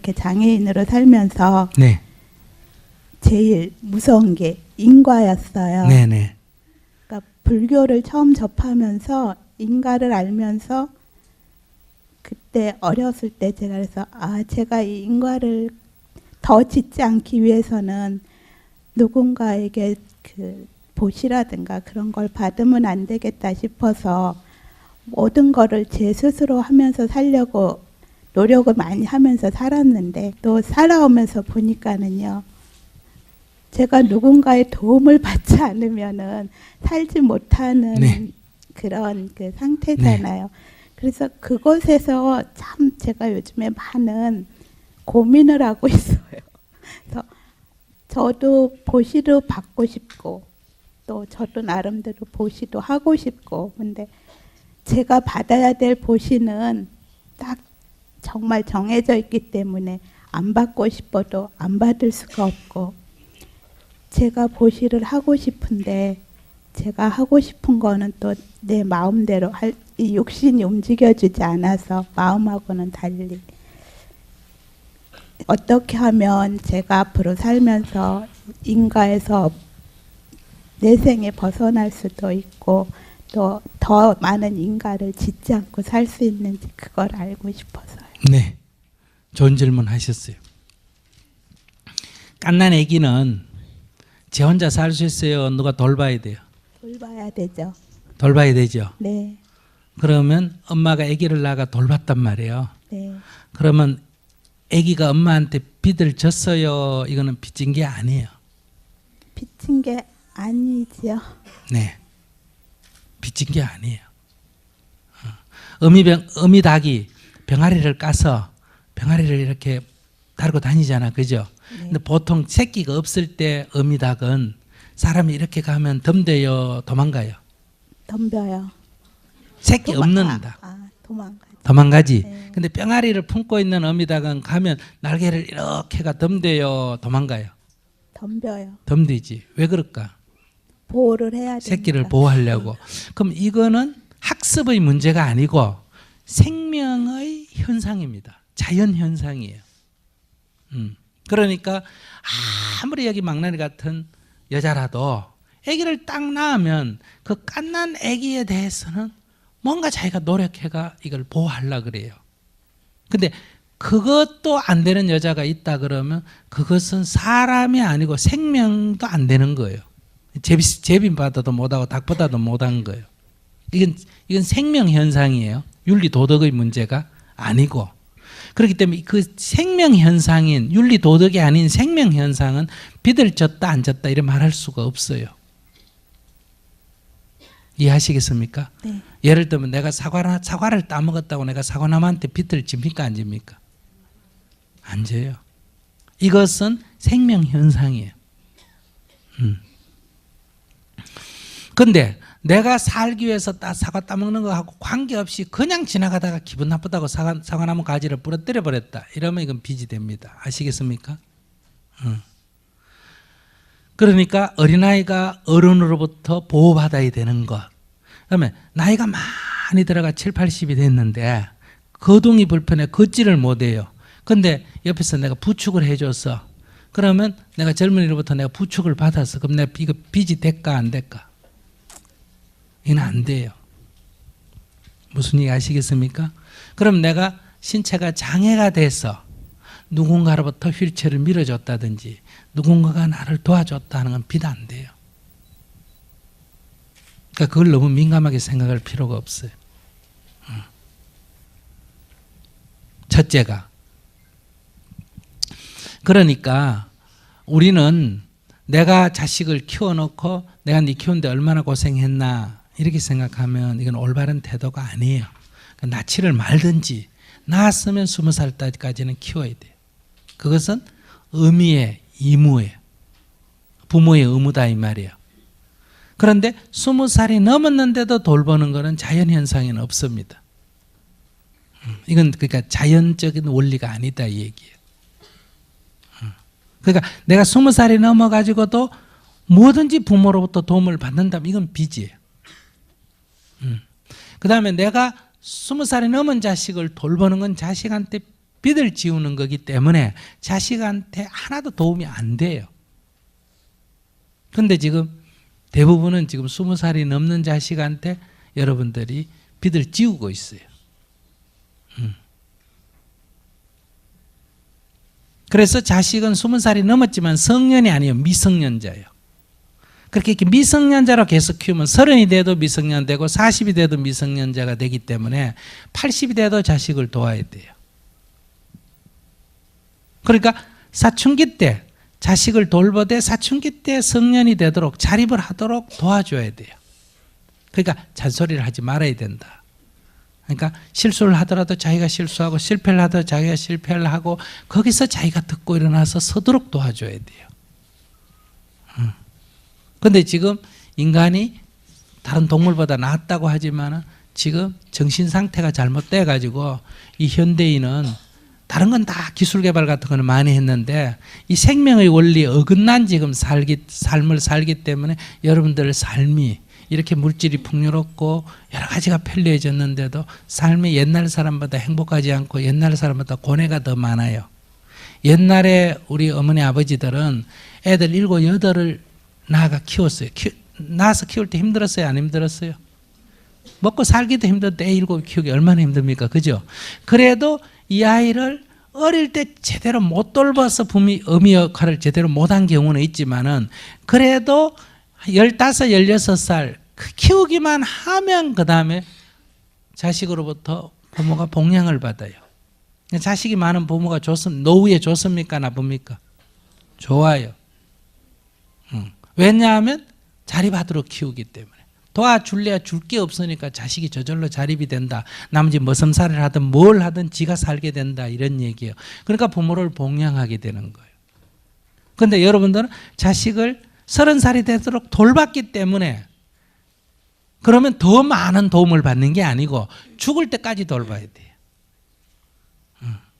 이렇게 장애인으로 살면서 네. 제일 무서운 게 인과였어요. 네네. 그러니까 불교를 처음 접하면서 인과를 알면서 그때 어렸을 때 제가 그래서 제가 이 인과를 더 짓지 않기 위해서는 누군가에게 그 보시라든가 그런 걸 받으면 안 되겠다 싶어서 모든 거를 제 스스로 하면서 살려고 노력을 많이 하면서 살았는데 또 살아오면서 보니까는요. 제가 누군가의 도움을 받지 않으면은 살지 못하는 네. 그런 그 상태잖아요. 그래서 그곳에서 참 제가 요즘에 많은 고민을 하고 있어요. 그래서 저도 보시도 받고 싶고 또 저도 나름대로 보시도 하고 싶고 근데 제가 받아야 될 보시는 딱 정말 정해져 있기 때문에 안 받고 싶어도 안 받을 수가 없고 제가 보시를 하고 싶은데 제가 하고 싶은 거는 또 내 마음대로 이 육신이 움직여주지 않아서 마음하고는 달리 어떻게 하면 제가 앞으로 살면서 인과에서 내생에 벗어날 수도 있고 또 더 많은 인과를 짓지 않고 살 수 있는지 그걸 알고 싶어서요. 네. 좋은 질문 하셨어요. 갓난 아기는 제 혼자 살 수 있어요? 누가 돌봐야 돼요? 돌봐야 되죠. 돌봐야 되죠. 네. 그러면 엄마가 아기를 낳아가 돌봤단 말이에요. 네. 그러면 아기가 엄마한테 빚을 졌어요? 이거는 빚진 게 아니에요. 빚진 게 아니지요. 네. 빚진 게 아니에요. 어미닭이 병아리를 까서 병아리를 이렇게 달고 다니잖아. 그죠? 네. 근데 보통 새끼가 없을 때 어미닭은 사람이 이렇게 가면 덤벼요, 도망가요? 덤벼요. 새끼 없는 닭. 도망가죠. 도망가지. 네. 근데 병아리를 품고 있는 어미닭은 가면 날개를 이렇게가 덤벼요, 도망가요? 덤벼요. 덤비지. 왜 그럴까? 보호를 해야 되니까. 새끼를 보호하려고. 그럼 이거는 학습의 문제가 아니고 생명의 현상입니다. 자연 현상이에요. 그러니까 아무리 여기 망나니 같은 여자라도 아기를 딱 낳으면 그 갓난 아기에 대해서는 뭔가 자기가 노력해가 이걸 보호하려고 그래요. 근데 그것도 안 되는 여자가 있다 그러면 그것은 사람이 아니고 생명도 안 되는 거예요. 제비보다도 못하고 닭보다도 못한 거예요. 이건 생명 현상이에요. 윤리 도덕의 문제가 아니고. 그렇기 때문에 그 생명 현상인 윤리 도덕이 아닌 생명 현상은 빚을 졌다 안 졌다 이런 말할 수가 없어요. 이해하시겠습니까? 네. 예를 들면 내가 사과를 따먹었다고 내가 사과나무한테 빚을 집니까 안 집니까? 안 져요. 이것은 생명 현상이에요. 근데 내가 살기 위해서 사과 따먹는 거하고 관계없이 그냥 지나가다가 기분 나쁘다고 사과나무 가지를 부러뜨려 버렸다. 이러면 이건 빚이 됩니다. 아시겠습니까? 그러니까 어린아이가 어른으로부터 보호받아야 되는 것. 그러면 나이가 많이 들어가 7, 80이 됐는데 거동이 불편해 걷지를 못해요. 근데 옆에서 내가 부축을 해줘서 그러면 내가 젊은이로부터 내가 부축을 받았어. 그럼 내가 이거 빚이 될까 안 될까? 이건 안 돼요. 무슨 얘기 아시겠습니까? 그럼 내가 신체가 장애가 돼서 누군가로부터 휠체어를 밀어줬다든지 누군가가 나를 도와줬다는 건 빚 안 돼요. 그러니까 그걸 너무 민감하게 생각할 필요가 없어요. 첫째가 그러니까 우리는 내가 자식을 키워놓고 내가 네 키우는데 얼마나 고생했나 이렇게 생각하면 이건 올바른 태도가 아니에요. 그러니까 낳지를 말든지 낳았으면 20살 때까지는 키워야 돼요. 그것은 의무예요. 부모의 의무다 이 말이에요. 그런데 20살이 넘었는데도 돌보는 것은 자연현상에는 없습니다. 이건 그러니까 자연적인 원리가 아니다 이 얘기예요. 그러니까 내가 20살이 넘어가지고도 뭐든지 부모로부터 도움을 받는다면 이건 빚이에요. 그 다음에 내가 20살이 넘은 자식을 돌보는 건 자식한테 빚을 지우는 거기 때문에 자식한테 하나도 도움이 안 돼요. 근데 지금 대부분은 지금 20살이 넘는 자식한테 여러분들이 빚을 지우고 있어요. 그래서 자식은 20살이 넘었지만 성년이 아니에요. 미성년자예요. 그렇게 이렇게 미성년자로 계속 키우면 30이 돼도 미성년 되고 40이 돼도 미성년자가 되기 때문에 80이 돼도 자식을 도와야 돼요. 그러니까 사춘기 때 자식을 돌보되 사춘기 때 성년이 되도록 자립을 하도록 도와줘야 돼요. 그러니까 잔소리를 하지 말아야 된다. 그러니까 실수를 하더라도 자기가 실수하고 실패를 하더라도 자기가 실패를 하고 거기서 자기가 듣고 일어나서 서도록 도와줘야 돼요. 그런데 지금 인간이 다른 동물보다 낫다고 하지만 지금 정신 상태가 잘못돼 가지고 이 현대인은 다른 건 다 기술 개발 같은 거는 많이 했는데 이 생명의 원리에 어긋난 지금 삶을 살기 때문에 여러분들 삶이 이렇게 물질이 풍요롭고 여러 가지가 편리해졌는데도 삶이 옛날 사람보다 행복하지 않고 옛날 사람보다 고뇌가 더 많아요. 옛날에 우리 어머니 아버지들은 애들 7, 8을 낳아가 키웠어요. 낳아서 키울 때 힘들었어요? 안 힘들었어요? 먹고 살기도 힘든데 애 7 키우기 얼마나 힘듭니까? 그죠? 그래도 이 아이를 어릴 때 제대로 못 돌봐서 어미 역할을 제대로 못한 경우는 있지만은 그래도 15, 16살 키우기만 하면 그 다음에 자식으로부터 부모가 봉양을 받아요. 자식이 많은 부모가 노후에 좋습니까? 나쁩니까? 좋아요. 왜냐하면 자립하도록 키우기 때문에. 도와줄래야 줄 게 없으니까 자식이 저절로 자립이 된다. 나머지 머슴살이를 하든 뭘 하든 지가 살게 된다. 이런 얘기예요. 그러니까 부모를 봉양하게 되는 거예요. 그런데 여러분들은 자식을 30살이 되도록 돌봤기 때문에 그러면 더 많은 도움을 받는 게 아니고 죽을 때까지 돌봐야 돼요.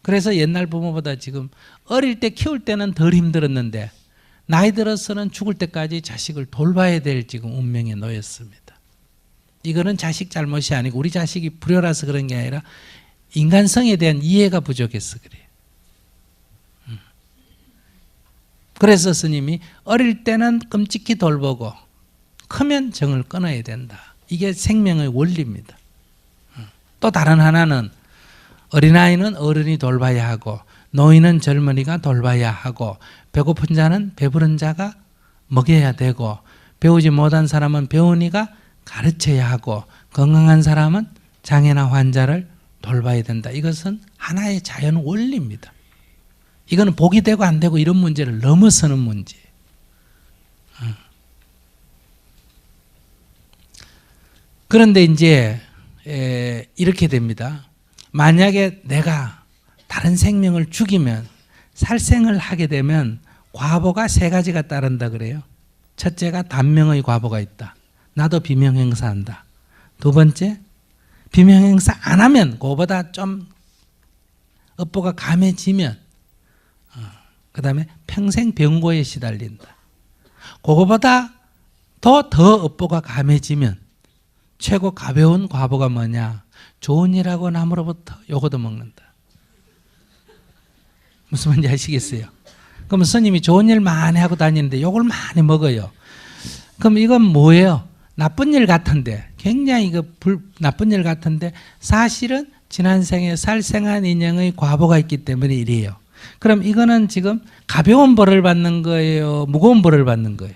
그래서 옛날 부모보다 지금 어릴 때 키울 때는 덜 힘들었는데 나이 들어서는 죽을 때까지 자식을 돌봐야 될 지금 운명에 놓였습니다. 이거는 자식 잘못이 아니고 우리 자식이 불효라서 그런 게 아니라 인간성에 대한 이해가 부족해서 그래요. 그래서 스님이 어릴 때는 끔찍히 돌보고 크면 정을 끊어야 된다. 이게 생명의 원리입니다. 또 다른 하나는 어린아이는 어른이 돌봐야 하고 노인은 젊은이가 돌봐야 하고 배고픈 자는 배부른 자가 먹여야 되고 배우지 못한 사람은 배운 이가 가르쳐야 하고 건강한 사람은 장애나 환자를 돌봐야 된다. 이것은 하나의 자연 원리입니다. 이거는 복이 되고 안 되고 이런 문제를 넘어서는 문제예요. 그런데 이제 이렇게 됩니다. 만약에 내가 다른 생명을 죽이면 살생을 하게 되면 과보가 3가지가 따른다 그래요. 첫째가 단명의 과보가 있다. 나도 비명행사한다. 두 번째, 비명행사 안 하면 그거보다 좀 업보가 감해지면 그 다음에 평생 병고에 시달린다. 그거보다 더 업보가 감해지면 최고 가벼운 과보가 뭐냐? 좋은 일하고 남으로부터 요거도 먹는다. 무슨 말인지 아시겠어요? 그럼 스님이 좋은 일 많이 하고 다니는데 요걸 많이 먹어요. 그럼 이건 뭐예요? 나쁜 일 같은데 굉장히 나쁜 일 같은데 사실은 지난 생에 살생한 인연의 과보가 있기 때문에 이래요. 그럼 이거는 지금 가벼운 벌을 받는 거예요? 무거운 벌을 받는 거예요?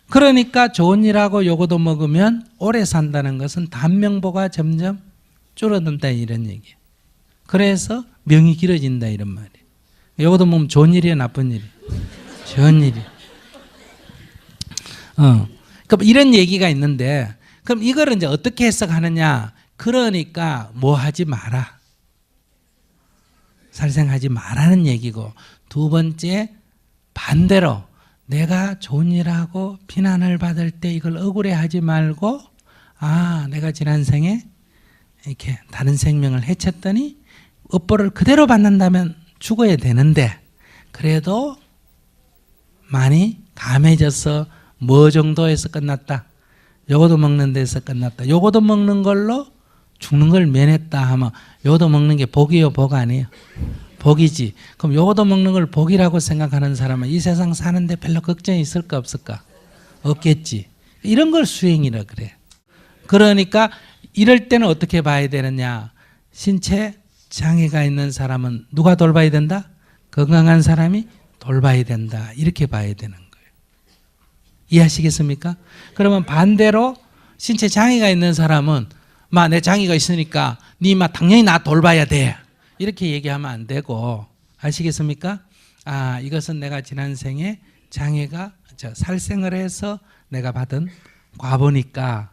그러니까 좋은 일하고 요거도 먹으면 오래 산다는 것은 단명보가 점점 줄어든다 이런 얘기예요. 그래서 명이 길어진다 이런 말이에요. 요거도 먹으면 좋은 일이에요? 나쁜 일이에요? 좋은 일이에요. 그럼 이런 얘기가 있는데 그럼 이거를 이제 어떻게 해석하느냐? 그러니까 뭐 하지 마라. 살생하지 말라는 얘기고 두 번째 반대로 내가 좋은 일하고 비난을 받을 때 이걸 억울해하지 말고 내가 지난 생에 이렇게 다른 생명을 해쳤더니 업보를 그대로 받는다면 죽어야 되는데 그래도 많이 감해져서 뭐 정도에서 끝났다. 요거도 먹는 데서 끝났다. 요거도 먹는 걸로 죽는 걸 면했다 하면 요도 먹는 게 복이요, 복 아니에요? 복이지. 그럼 요도 먹는 걸 복이라고 생각하는 사람은 이 세상 사는데 별로 걱정이 있을까 없을까? 없겠지. 이런 걸 수행이라 그래. 그러니까 이럴 때는 어떻게 봐야 되느냐? 신체 장애가 있는 사람은 누가 돌봐야 된다? 건강한 사람이 돌봐야 된다. 이렇게 봐야 되는 거예요. 이해하시겠습니까? 그러면 반대로 신체 장애가 있는 사람은 내 장애가 있으니까 당연히 나 돌봐야 돼. 이렇게 얘기하면 안 되고, 아시겠습니까? 이것은 내가 지난 생에 장애가 살생을 해서 내가 받은 과보니까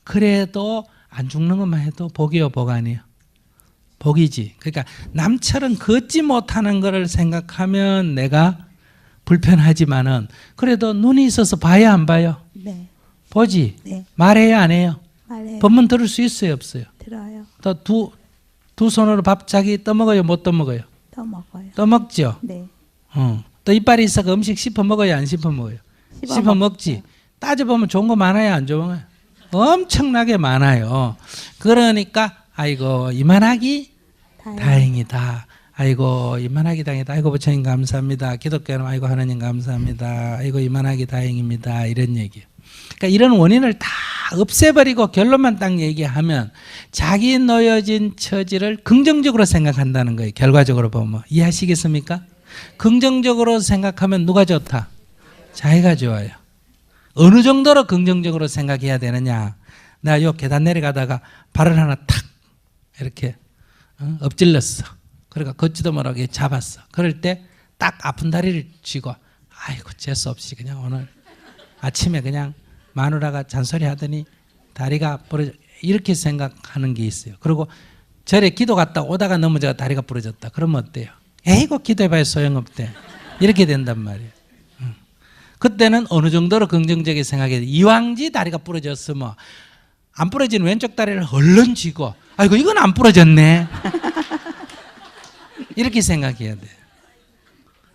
그래도 안 죽는 것만 해도 복이요, 복 아니에요? 복이지. 그러니까 남처럼 걷지 못하는 것을 생각하면 내가 불편하지만은 그래도 눈이 있어서 봐야 안 봐요? 네. 보지? 네. 말해요, 안 해요? 말해요. 법문 들을 수 있어요, 없어요? 들어요. 또 두 손으로 밥 자기 떠먹어요, 못 떠먹어요? 더 먹어요. 떠먹죠? 네. 또 이빨이 있어서 음식 씹어 먹어요, 안 씹어 먹어요? 씹어 먹지. 따져보면 좋은 거 많아요, 안 좋은 거요? 엄청나게 많아요. 그러니까 아이고 이만하기 다행이다. 아이고 이만하기 다행이다. 아이고 부처님 감사합니다. 기독교는 아이고 하나님 감사합니다. 아이고 이만하기 다행입니다. 이런 얘기예요. 그러니까 이런 원인을 다 없애버리고 결론만 딱 얘기하면 자기 놓여진 처지를 긍정적으로 생각한다는 거예요. 결과적으로 보면. 이해하시겠습니까? 긍정적으로 생각하면 누가 좋다? 자기가 좋아요. 어느 정도로 긍정적으로 생각해야 되느냐? 나 요 계단 내려가다가 발을 하나 탁 이렇게 엎질렀어. 그러니까 걷지도 못하게 잡았어. 그럴 때 딱 아픈 다리를 쥐고 아이고 재수 없이 그냥 오늘 아침에 그냥 마누라가 잔소리 하더니 다리가 부러져, 이렇게 생각하는 게 있어요. 그리고 절에 기도 갔다 오다가 넘어져 다리가 부러졌다. 그러면 어때요? 에이고 기도해봐야 소용없대. 이렇게 된단 말이에요. 그때는 어느 정도로 긍정적인 생각해야 돼. 이왕지 다리가 부러졌으면 안 부러진 왼쪽 다리를 얼른 쥐고 아이고 이건 안 부러졌네. 이렇게 생각해야 돼.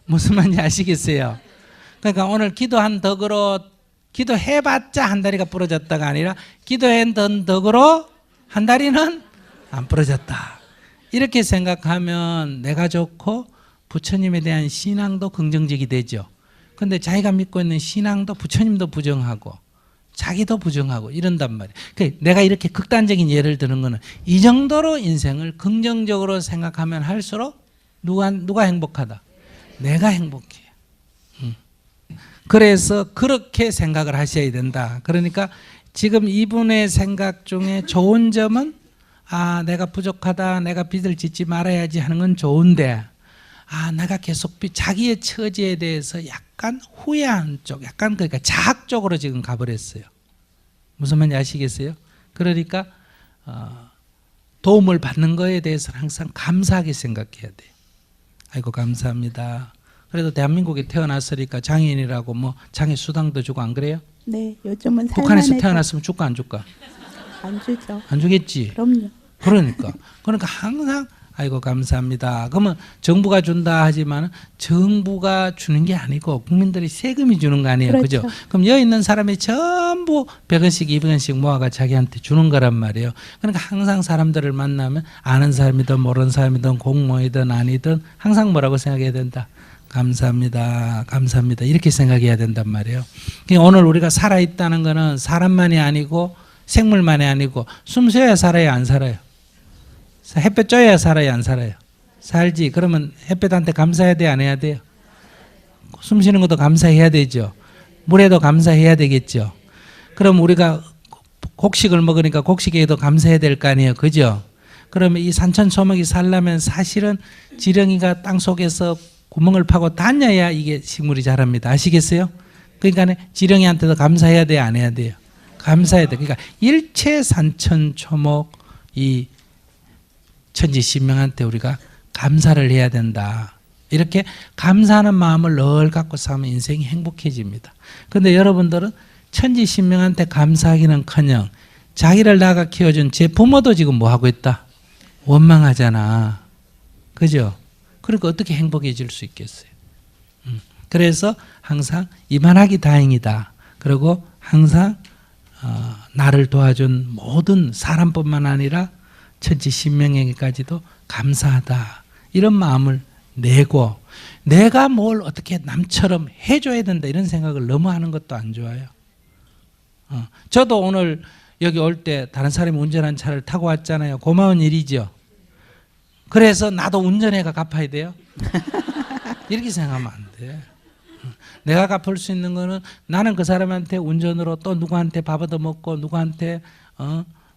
무슨 말인지 아시겠어요? 그러니까 오늘 기도한 덕으로 기도해봤자 한 다리가 부러졌다가 아니라 기도한 덕으로 한 다리는 안 부러졌다. 이렇게 생각하면 내가 좋고 부처님에 대한 신앙도 긍정적이 되죠. 근데 자기가 믿고 있는 신앙도 부처님도 부정하고 자기도 부정하고 이런단 말이에요. 그러니까 내가 이렇게 극단적인 예를 드는 거는 이 정도로 인생을 긍정적으로 생각하면 할수록 누가 행복하다? 내가 행복해요. 그래서 그렇게 생각을 하셔야 된다. 그러니까 지금 이분의 생각 중에 좋은 점은 내가 부족하다, 내가 빚을 짓지 말아야지 하는 건 좋은데 내가 계속 자기의 처지에 대해서 약간 후회한 쪽, 약간 그러니까 자학 쪽으로 지금 가버렸어요. 무슨 말인지 아시겠어요? 그러니까 도움을 받는 거에 대해서는 항상 감사하게 생각해야 돼요. 아이고 감사합니다. 그래도 대한민국에 태어났으니까 장애인이라고 장애 수당도 주고 안 그래요? 네, 요즘은 북한에서 태어났으면 줄까 안 줄까? 안 주죠. 안 주겠지. 그럼요. 그러니까 항상 아이고 감사합니다. 그러면 정부가 준다 하지만 정부가 주는 게 아니고 국민들이 세금이 주는 거 아니에요, 그죠? 그렇죠. 그럼 여기 있는 사람이 전부 100원씩 200원씩 모아가 자기한테 주는 거란 말이에요. 그러니까 항상 사람들을 만나면 아는 사람이든 모르는 사람이든 공무원이든 아니든 항상 뭐라고 생각해야 된다? 감사합니다. 감사합니다. 이렇게 생각해야 된단 말이에요. 그러니까 오늘 우리가 살아있다는 거는 사람만이 아니고 생물만이 아니고 숨 쉬어야 살아요, 안 살아요? 햇볕 쬐야 살아요, 안 살아요? 살지. 그러면 햇볕한테 감사해야 돼, 안 해야 돼요? 숨 쉬는 것도 감사해야 되죠. 물에도 감사해야 되겠죠. 그럼 우리가 곡식을 먹으니까 곡식에도 감사해야 될 거 아니에요, 그죠? 그러면 이 산천초목이 살려면 사실은 지렁이가 땅 속에서 구멍을 파고 다녀야 이게 식물이 자랍니다. 아시겠어요? 그러니까 지렁이한테도 감사해야 돼요, 안 해야 돼요? 감사해야 돼. 그러니까 일체 산천초목 이 천지신명한테 우리가 감사를 해야 된다. 이렇게 감사하는 마음을 늘 갖고 살면 인생이 행복해집니다. 그런데 여러분들은 천지신명한테 감사하기는커녕 자기를 낳아 키워준 제 부모도 지금 뭐 하고 있다? 원망하잖아. 그죠? 그러니까 어떻게 행복해질 수 있겠어요? 그래서 항상 이만하기 다행이다. 그리고 항상 나를 도와준 모든 사람뿐만 아니라 천지 신명에게까지도 감사하다. 이런 마음을 내고 내가 뭘 어떻게 남처럼 해줘야 된다 이런 생각을 너무 하는 것도 안 좋아요. 저도 오늘 여기 올 때 다른 사람이 운전한 차를 타고 왔잖아요. 고마운 일이죠. 그래서 나도 운전해가 갚아야 돼요. 이렇게 생각하면 안 돼. 내가 갚을 수 있는 거는 나는 그 사람한테 운전으로 또 누구한테 밥 얻어먹고 누구한테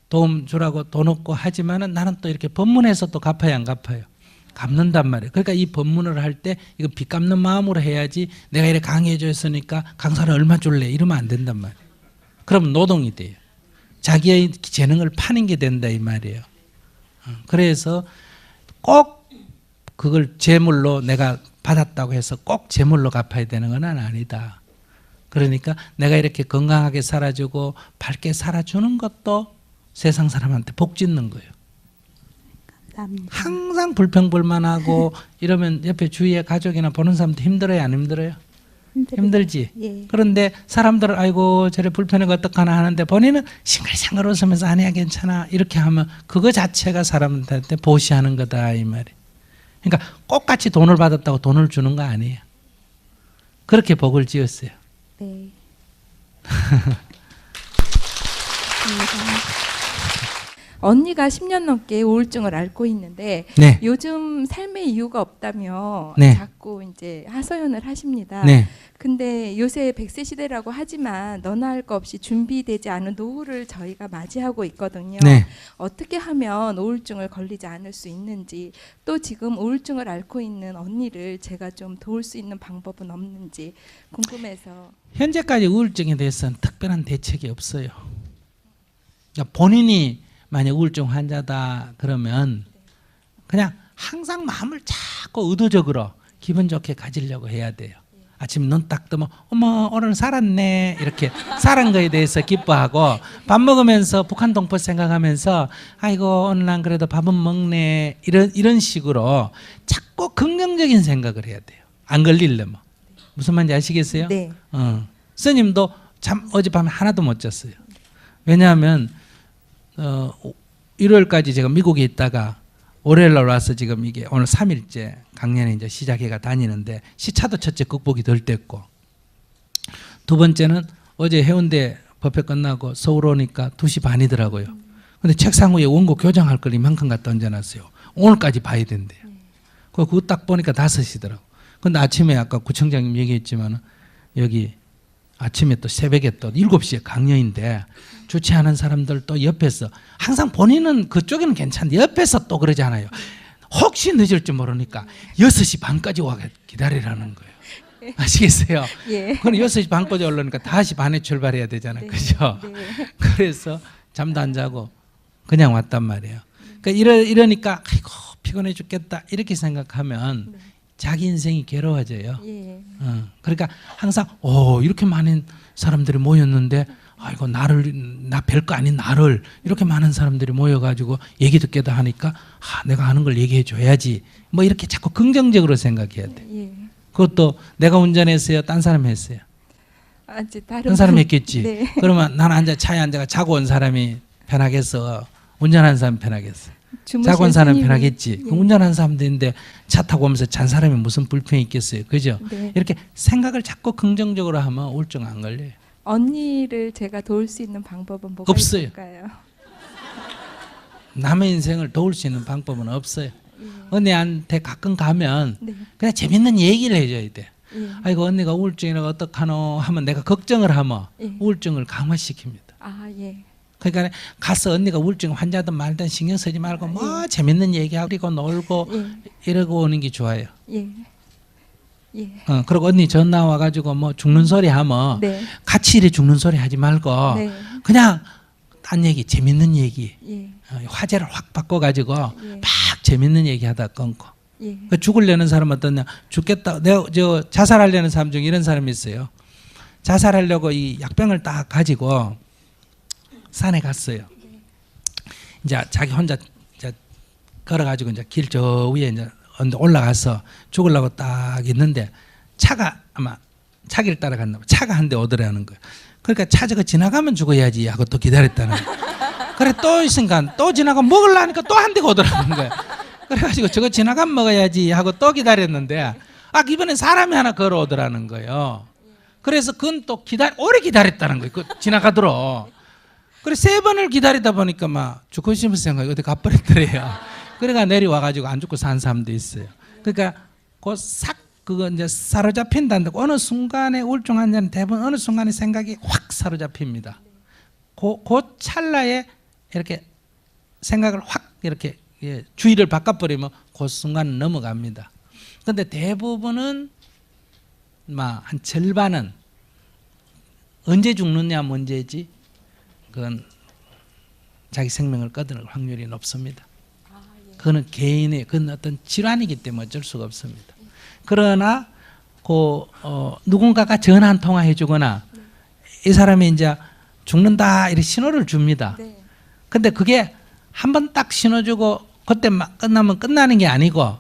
도움 주라고 돈 얻고 하지만은 나는 또 이렇게 법문해서 또 갚아야 안 갚아요. 갚는단 말이에요. 그러니까 이 법문을 할 때 이거 빚 갚는 마음으로 해야지 내가 이렇게 강의해 줬으니까 강사를 얼마 줄래 이러면 안 된단 말이에요. 그럼 노동이 돼요. 자기의 재능을 파는 게 된다 이 말이에요. 그래서 꼭 그걸 재물로 내가 받았다고 해서 꼭 재물로 갚아야 되는 건 아니다. 그러니까 내가 이렇게 건강하게 살아주고 밝게 살아주는 것도 세상 사람한테 복 짓는 거예요. 감사합니다. 항상 불평불만하고 이러면 옆에 주위에 가족이나 보는 사람도 힘들어요, 안 힘들어요? 힘들지. 예. 그런데 사람들은 아이고 저래 불편해 어떡하나 하는데 본인은 싱글싱글 웃으면서 아니야 괜찮아 이렇게 하면 그거 자체가 사람들한테 보시하는 거다 이 말이에요. 그러니까 똑같이 돈을 받았다고 돈을 주는 거 아니에요. 그렇게 복을 지었어요. 네. 언니가 10년 넘게 우울증을 앓고 있는데 네. 요즘 삶의 이유가 없다며 네. 자꾸 이제 하소연을 하십니다. 네. 근데 요새 100세 시대라고 하지만 너나 할 거 없이 준비되지 않은 노후를 저희가 맞이하고 있거든요. 네. 어떻게 하면 우울증을 걸리지 않을 수 있는지, 또 지금 우울증을 앓고 있는 언니를 제가 좀 도울 수 있는 방법은 없는지 궁금해서. 현재까지 우울증에 대해서는 특별한 대책이 없어요. 그러니까 본인이 만약 우울증 환자다 그러면 그냥 항상 마음을 자꾸 의도적으로 기분 좋게 가지려고 해야 돼요. 아침 눈 딱 뜨면 어머 오늘 살았네 이렇게 살은 거에 대해서 기뻐하고 밥 먹으면서 북한 동포 생각하면서 아이고 오늘 난 그래도 밥은 먹네 이런 식으로 자꾸 긍정적인 생각을 해야 돼요. 안 걸리려면. 무슨 말인지 아시겠어요? 네. 스님도 잠 어젯밤에 하나도 못 잤어요. 왜냐하면 1월까지 제가 미국에 있다가 월요일 날 와서 지금 이게 오늘 3일째 강연에 이제 시작해가 다니는데 시차도 첫째 극복이 덜 됐고 두 번째는 어제 해운대 법회 끝나고 서울 오니까 2시 반이더라고요. 근데 책상 위에 원고 교정할 걸 이만큼 갖다 얹어놨어요. 오늘까지 봐야 된대요. 그거 딱 보니까 5시더라고. 근데 아침에 아까 구청장님 얘기했지만 여기 아침에 또 새벽에 또 7시에 강연인데 주최하는 사람들 또 옆에서 항상 본인은 그쪽에는 괜찮은데 옆에서 또 그러잖아요. 혹시 늦을지 모르니까 6시 반까지 와 기다리라는 거예요. 아시겠어요? 예. 그럼 6시 반까지 오려니까 5시 반에 출발해야 되잖아요. 네. 그죠? 네. 그래서 잠도 안 자고 그냥 왔단 말이에요. 그러니까 이러니까 아이고 피곤해 죽겠다 이렇게 생각하면 네. 자기 인생이 괴로워져요. 예. 그러니까 항상 이렇게 많은 사람들이 모였는데 아이고 나 별거 아닌 나를 이렇게 많은 사람들이 모여가지고 얘기 듣게도 하니까 내가 아는 걸 얘기해 줘야지 뭐 이렇게 자꾸 긍정적으로 생각해야 돼. 예. 그것도 내가 운전했어요, 딴 사람 했어요. 아직 딴 사람 했겠지. 네. 그러면 나는 차에 앉아가 자고 온 사람이 편하겠어, 운전하는 사람이 편하겠어. 자고 온 사람이 편하겠지. 예. 운전하는 사람들인데 차 타고 오면서 잔 사람이 무슨 불평이 있겠어요, 그죠? 네. 이렇게 생각을 자꾸 긍정적으로 하면 우울증 안 걸려요. 언니를 제가 도울 수 있는 방법은 뭐가 없어요. 있을까요? 남의 인생을 도울 수 있는 방법은 없어요. 언니한테 가끔 가면 네. 그냥 재밌는 얘기를 해줘야 돼. 예. 아이고 언니가 우울증이라고 어떡하노 하면 내가 걱정을 하면 예. 우울증을 강화시킵니다. 아, 예. 그러니까 가서 언니가 우울증 환자든 말든 신경 쓰지 말고 뭐 재밌는 얘기하고 그리고 놀고 예. 이러고 오는 게 좋아요. 예. 예. 그리고 언니 전화 와가지고 뭐 죽는 소리 하면 네. 같이 이래 죽는 소리 하지 말고 네. 그냥 딴 얘기 재밌는 얘기 예. 화제를 확 바꿔가지고 예. 막 재밌는 얘기하다 끊고 예. 그 죽으려는 사람 어떠냐 죽겠다 내가 자살하려는 사람 중에 이런 사람이 있어요. 자살하려고 이 약병을 딱 가지고 산에 갔어요. 이제 자기 혼자 이제 걸어가지고 이제 길 저 위에 이제 올라가서 죽으려고 딱 있는데 차가 아마 차기를 따라간다. 차가 한 대 오더라는 거예요. 그러니까 차 저거 지나가면 죽어야지 하고 또 기다렸다는 거예요. 그래 또 있으니까 또 지나가 먹으려니까 또 한 대가 오더라는 거예요. 그래가지고 저거 지나가면 먹어야지 하고 또 기다렸는데 이번엔 사람이 하나 걸어오더라는 거예요. 그래서 그건 또 오래 기다렸다는 거예요. 그 지나가도록. 그래 3번을 기다리다 보니까 막 죽고 싶은 생각이 어디 가버렸더래요. 그래가 내려와가지고 안 죽고 산 사람도 있어요. 그러니까 그거 이제 사로잡힌다는데 어느 순간에 우울증 환자는 대부분 어느 순간에 생각이 확 사로잡힙니다. 그 찰나에 이렇게 생각을 확 이렇게 주의를 바꿔버리면 그 순간 넘어갑니다. 그런데 대부분은 한 절반은 언제 죽느냐 문제지 그건 자기 생명을 끊을 확률이 높습니다. 그건 그건 어떤 질환이기 때문에 어쩔 수가 없습니다. 그러나 누군가가 전화 한 통화 해주거나 이 사람이 이제 죽는다 이렇게 신호를 줍니다. 근데 그게 한 번 딱 신호주고 그때 막 끝나면 끝나는 게 아니고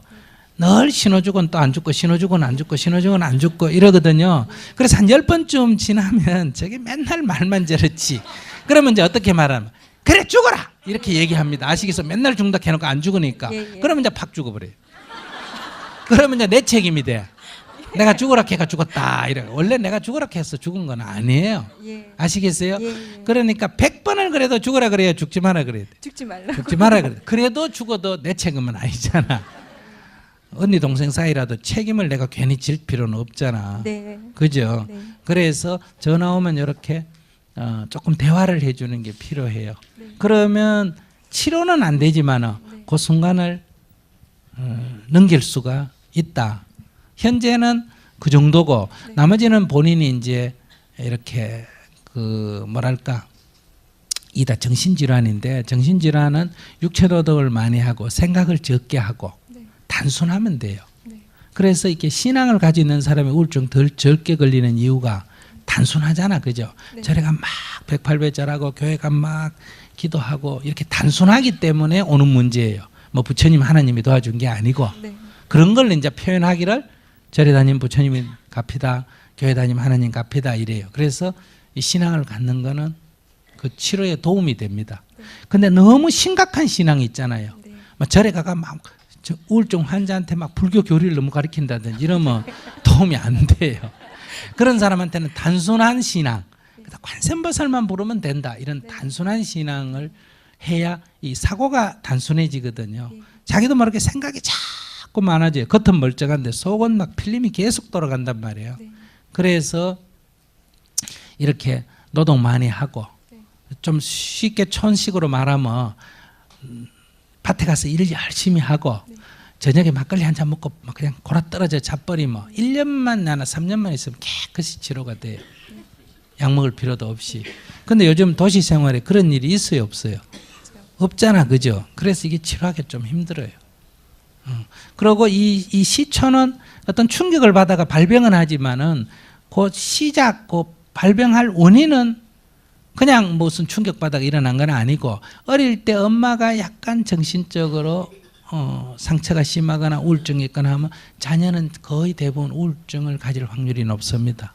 늘 신호주고는 또 안 죽고 신호주고는 안 죽고 신호주고는 안 죽고 이러거든요. 그래서 한 10번쯤 지나면 저게 맨날 말만 저렇지. 그러면 이제 어떻게 말하면 그래 죽어라 이렇게 얘기합니다. 아시겠어? 맨날 죽는다 해놓고 안 죽으니까. 그러면 이제 팍 죽어버려요. 그러면 이제 내 책임이 돼. 내가 죽으라 해가 죽었다. 이래. 원래 내가 죽으라 해서 죽은 건 아니에요. 아시겠어요? 그러니까 100번을 그래도 죽으라 그래야 죽지 마라 그래야 돼. 죽지 말라. 죽지 마라 그래. 그래도 죽어도 내 책임은 아니잖아. 언니 동생 사이라도 책임을 내가 괜히 질 필요는 없잖아. 그죠? 그래서 전화 오면 이렇게 조금 대화를 해주는 게 필요해요. 그러면 치료는 안 되지만 그 순간을 넘길 수가 있다. 현재는 그 정도고 나머지는 본인이 이제 이렇게 이다 정신질환인데 정신질환은 육체노동을 많이 하고 생각을 적게 하고 단순하면 돼요. 그래서 이렇게 신앙을 가지고 있는 사람이 우울증 덜 적게 걸리는 이유가 단순하잖아. 그죠? 저래가 막 108배 절하고 교회 가 막 기도하고 이렇게 단순하기 때문에 오는 문제예요. 뭐 부처님 하나님이 도와준 게 아니고 그런 걸 이제 표현하기를 절에 다니면 부처님이 갚이다, 교회 다니면 하나님 갚이다 이래요. 그래서 이 신앙을 갖는 거는 그 치료에 도움이 됩니다. 근데 너무 심각한 신앙이 있잖아요. 막 절에 가가 막 우울증 환자한테 막 불교 교리를 너무 가르친다든지 이러면 도움이 안 돼요. 그런 사람한테는 단순한 신앙, 관세음보살만 부르면 된다 이런 단순한 신앙을 해야 이 사고가 단순해지거든요. 자기도 모르게 생각이 자꾸 많아져요. 겉은 멀쩡한데 속은 막 필름이 계속 돌아간단 말이에요. 그래서 이렇게 노동 많이 하고 좀 쉽게 촌식으로 말하면 밭에 가서 일 열심히 하고 저녁에 막걸리 한 잔 먹고 그냥 골아 떨어져 자버리면 1년만 나나 3년만 있으면 깨끗이 치료가 돼요. 약 먹을 필요도 없이. 근데 요즘 도시 생활에 그런 일이 있어요, 없어요? 없잖아, 그죠? 그래서 이게 치료하기 좀 힘들어요. 그리고 이 시초는 어떤 충격을 받아가 발병은 하지만은 그 시작, 그 발병할 원인은 그냥 무슨 충격받아가 일어난 건 아니고 어릴 때 엄마가 약간 정신적으로 상처가 심하거나 우울증이 있거나 하면 자녀는 거의 대부분 우울증을 가질 확률이 높습니다.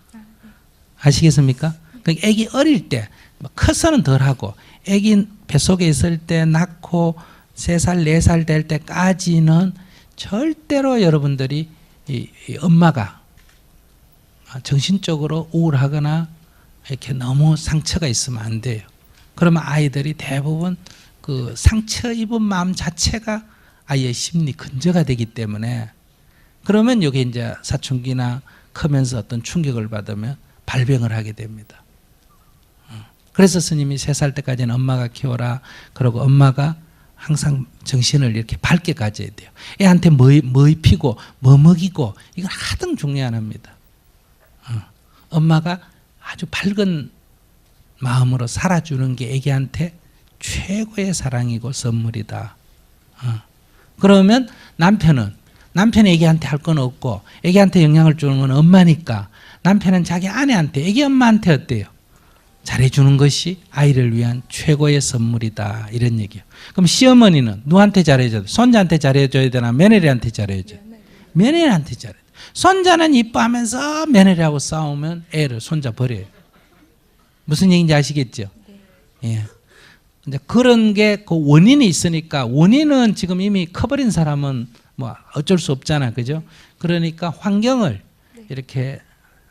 아시겠습니까? 그러니까 애기 어릴 때 커서는 덜하고 애기 뱃속에 있을 때 낳고 3살, 4살 될 때까지는 절대로 여러분들이 이 엄마가 정신적으로 우울하거나 이렇게 너무 상처가 있으면 안 돼요. 그러면 아이들이 대부분 그 상처 입은 마음 자체가 아이의 심리 근저가 되기 때문에 그러면 여기 이제 사춘기나 크면서 어떤 충격을 받으면 발병을 하게 됩니다. 그래서 스님이 3살 때까지는 엄마가 키워라. 그리고 엄마가 항상 정신을 이렇게 밝게 가져야 돼요. 애한테 뭐 입히고 뭐 먹이고 이건 하등 중요합니다. 엄마가 아주 밝은 마음으로 살아주는 게 애기한테 최고의 사랑이고 선물이다. 그러면 남편이 애기한테 할 건 없고 애기한테 영향을 주는 건 엄마니까 남편은 자기 아내한테 애기 엄마한테 어때요? 잘해주는 것이 아이를 위한 최고의 선물이다 이런 얘기예요. 그럼 시어머니는 누구한테 잘해줘야 돼? 손자한테 잘해줘야 되나 며느리한테 잘해줘야 돼? 며느리한테 잘해야 돼. 손자는 이뻐하면서 며느리하고 싸우면 애를 손자 버려요. 무슨 얘기인지 아시겠죠? 예. 이제 그런 게 그 원인이 있으니까 원인은 지금 이미 커버린 사람은 뭐 어쩔 수 없잖아, 그죠? 그러니까 환경을 이렇게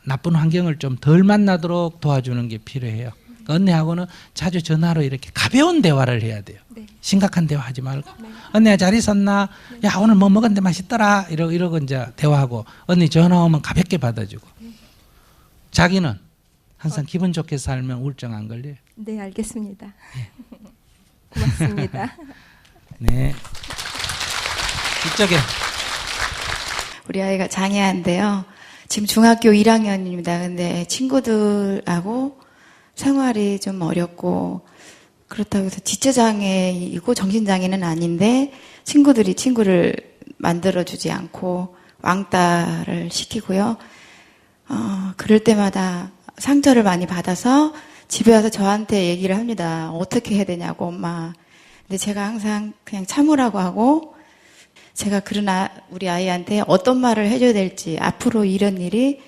나쁜 환경을 좀 덜 만나도록 도와주는 게 필요해요. 그러니까 언니하고는 자주 전화로 이렇게 가벼운 대화를 해야 돼요. 네. 심각한 대화 하지 말고. 네. 언니야 잘 있었나? 야 오늘 뭐 먹었는데 맛있더라. 이러고 이제 대화하고 언니 전화 오면 가볍게 받아주고. 자기는 항상 기분 좋게 살면 우울증 안 걸려요. 네, 알겠습니다. 고맙습니다. 네. 이쪽에. 우리 아이가 장애한데요. 지금 중학교 1학년입니다. 근데 친구들하고 생활이 좀 어렵고 그렇다고 해서 지체장애이고 정신장애는 아닌데 친구들이 친구를 만들어주지 않고 왕따를 시키고요. 그럴 때마다 상처를 많이 받아서 집에 와서 저한테 얘기를 합니다. 어떻게 해야 되냐고, 엄마. 근데 제가 항상 그냥 참으라고 하고 제가 우리 아이한테 어떤 말을 해줘야 될지 앞으로 이런 일이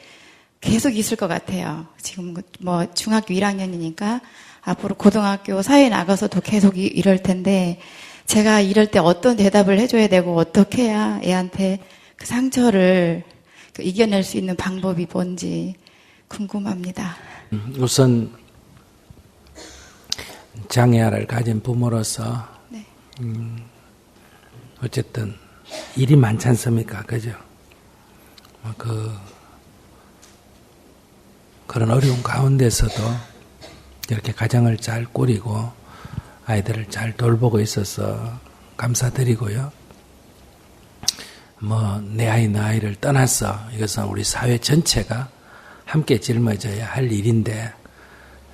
계속 있을 것 같아요. 지금 뭐 중학교 1학년이니까 앞으로 고등학교 사회에 나가서도 계속 이럴 텐데 제가 이럴 때 어떤 대답을 해줘야 되고 어떻게 해야 애한테 그 상처를 이겨낼 수 있는 방법이 뭔지 궁금합니다. 우선 장애아를 가진 부모로서 네. 어쨌든 일이 많지 않습니까? 그죠? 그런 어려운 가운데서도 이렇게 가정을 잘 꾸리고 아이들을 잘 돌보고 있어서 감사드리고요. 내 아이, 너 아이를 떠나서 이것은 우리 사회 전체가 함께 짊어져야 할 일인데,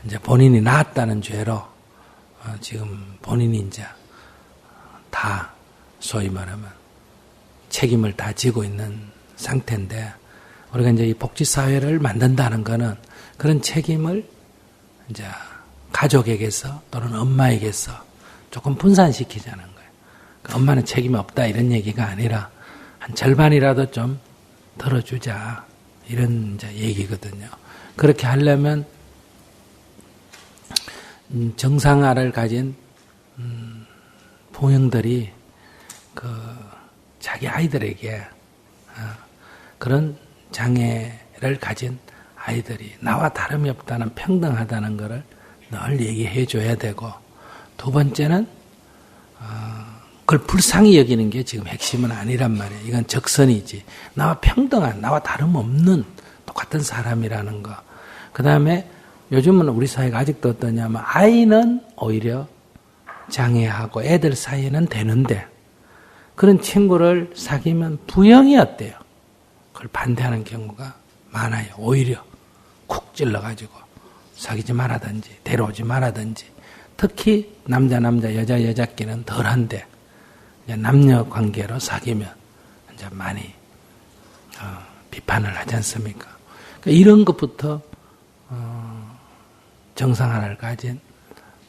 이제 본인이 낳았다는 죄로, 지금 본인이 이제 다 소위 말하면 책임을 다 지고 있는 상태인데, 우리가 이제 이 복지사회를 만든다는 거는 그런 책임을 이제 가족에게서 또는 엄마에게서 조금 분산시키자는 거예요. 그러니까 엄마는 책임이 없다 이런 얘기가 아니라 한 절반이라도 좀 덜어주자 이런 이제 얘기거든요. 그렇게 하려면 정상아를 가진 부모들이 자기 아이들에게 그런 장애를 가진 아이들이 나와 다름이 없다는 평등하다는 것을 늘 얘기해 줘야 되고, 두 번째는 그걸 불쌍히 여기는 게 지금 핵심은 아니란 말이에요. 이건 적선이지. 나와 평등한, 나와 다름없는 똑같은 사람이라는 거. 그 다음에 요즘은 우리 사회가 아직도 어떠냐면 아이는 오히려 장애하고 애들 사이에는 되는데 그런 친구를 사귀면 부영이 어때요? 그걸 반대하는 경우가 많아요. 오히려 쿡 찔러가지고 사귀지 말아든지 데려오지 말아든지, 특히 남자 여자 여자끼는 덜한데 이제 남녀 관계로 사귀면 이제 많이 비판을 하지 않습니까? 그러니까 이런 것부터 정상화를 가진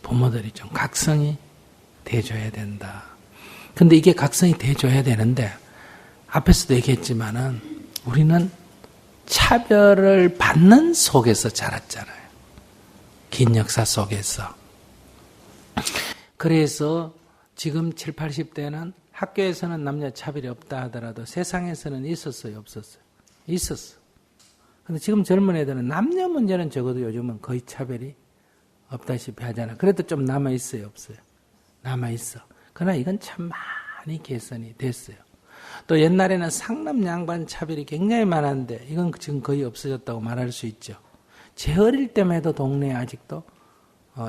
부모들이 좀 각성이 돼줘야 된다. 근데 이게 각성이 돼줘야 되는데 앞에서도 얘기했지만은 우리는 차별을 받는 속에서 자랐잖아요. 긴 역사 속에서. 그래서 지금 70, 80대는 학교에서는 남녀 차별이 없다 하더라도 세상에서는 있었어요, 없었어요? 있었어. 근데 지금 젊은 애들은 남녀 문제는 적어도 요즘은 거의 차별이 없다시피 하잖아. 그래도 좀 남아있어요, 없어요? 남아있어. 그러나 이건 참 많이 개선이 됐어요. 또 옛날에는 상남 양반 차별이 굉장히 많았는데 이건 지금 거의 없어졌다고 말할 수 있죠. 제 어릴 때만 해도 동네에 아직도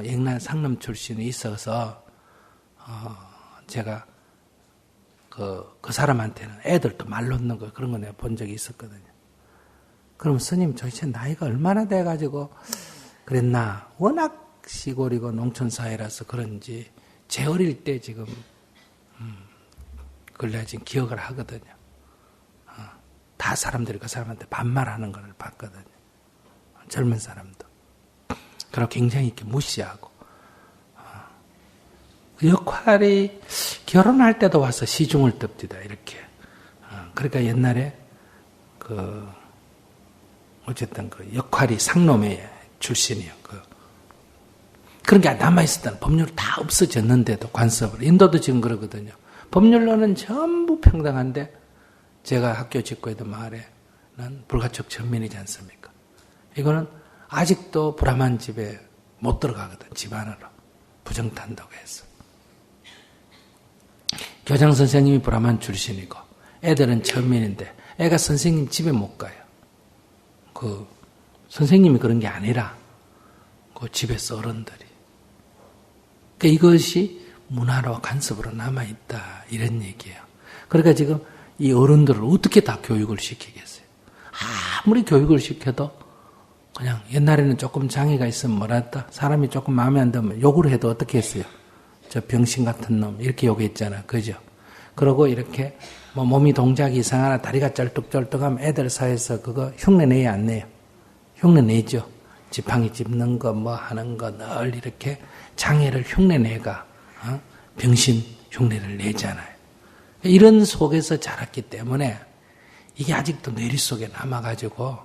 옛날 상남 출신이 있어서 제가 그 사람한테는 애들도 말 놓는 거 그런 거 내가 본 적이 있었거든요. 그럼 스님 도대체 나이가 얼마나 돼가지고 그랬나? 워낙 시골이고 농촌 사회라서 그런지 제 어릴 때 지금 그걸 내가 지금 기억을 하거든요. 다 사람들이 그 사람한테 반말하는 걸 봤거든요. 젊은 사람도. 그리고 굉장히 이렇게 무시하고. 그 역할이 결혼할 때도 와서 시중을 뜹디다, 이렇게. 그러니까 옛날에 그 어쨌든 그 역할이 상놈의 출신이에요. 그런 게 남아있었다는 법률 다 없어졌는데도 관습을. 인도도 지금 그러거든요. 법률로는 전부 평등한데 제가 학교 짓고 있던 마을에는 불가촉 전면이지 않습니까? 이거는 아직도 브라만 집에 못 들어가거든. 집 안으로. 부정탄다고 해서. 교장 선생님이 브라만 출신이고 애들은 천민인데 애가 선생님 집에 못 가요. 선생님이 그런 게 아니라 집에서 어른들이. 그러니까 이것이 문화로 관습으로 남아있다 이런 얘기예요. 그러니까 지금 이 어른들을 어떻게 다 교육을 시키겠어요. 아무리 교육을 시켜도 그냥 옛날에는 조금 장애가 있으면 뭐라 했다. 사람이 조금 마음에 안 들면 욕을 해도 어떻게 했어요. 저 병신 같은 놈 이렇게 욕했잖아. 그죠? 그러고 이렇게 뭐 몸이 동작이 이상하나 다리가 쩔뚝쩔뚝하면 애들 사이에서 그거 흉내 내야 안 내요. 흉내 내죠. 지팡이 짚는 거 뭐 하는 거 늘 이렇게 장애를 흉내 내가 병신 흉내를 내잖아요. 이런 속에서 자랐기 때문에 이게 아직도 뇌리 속에 남아가지고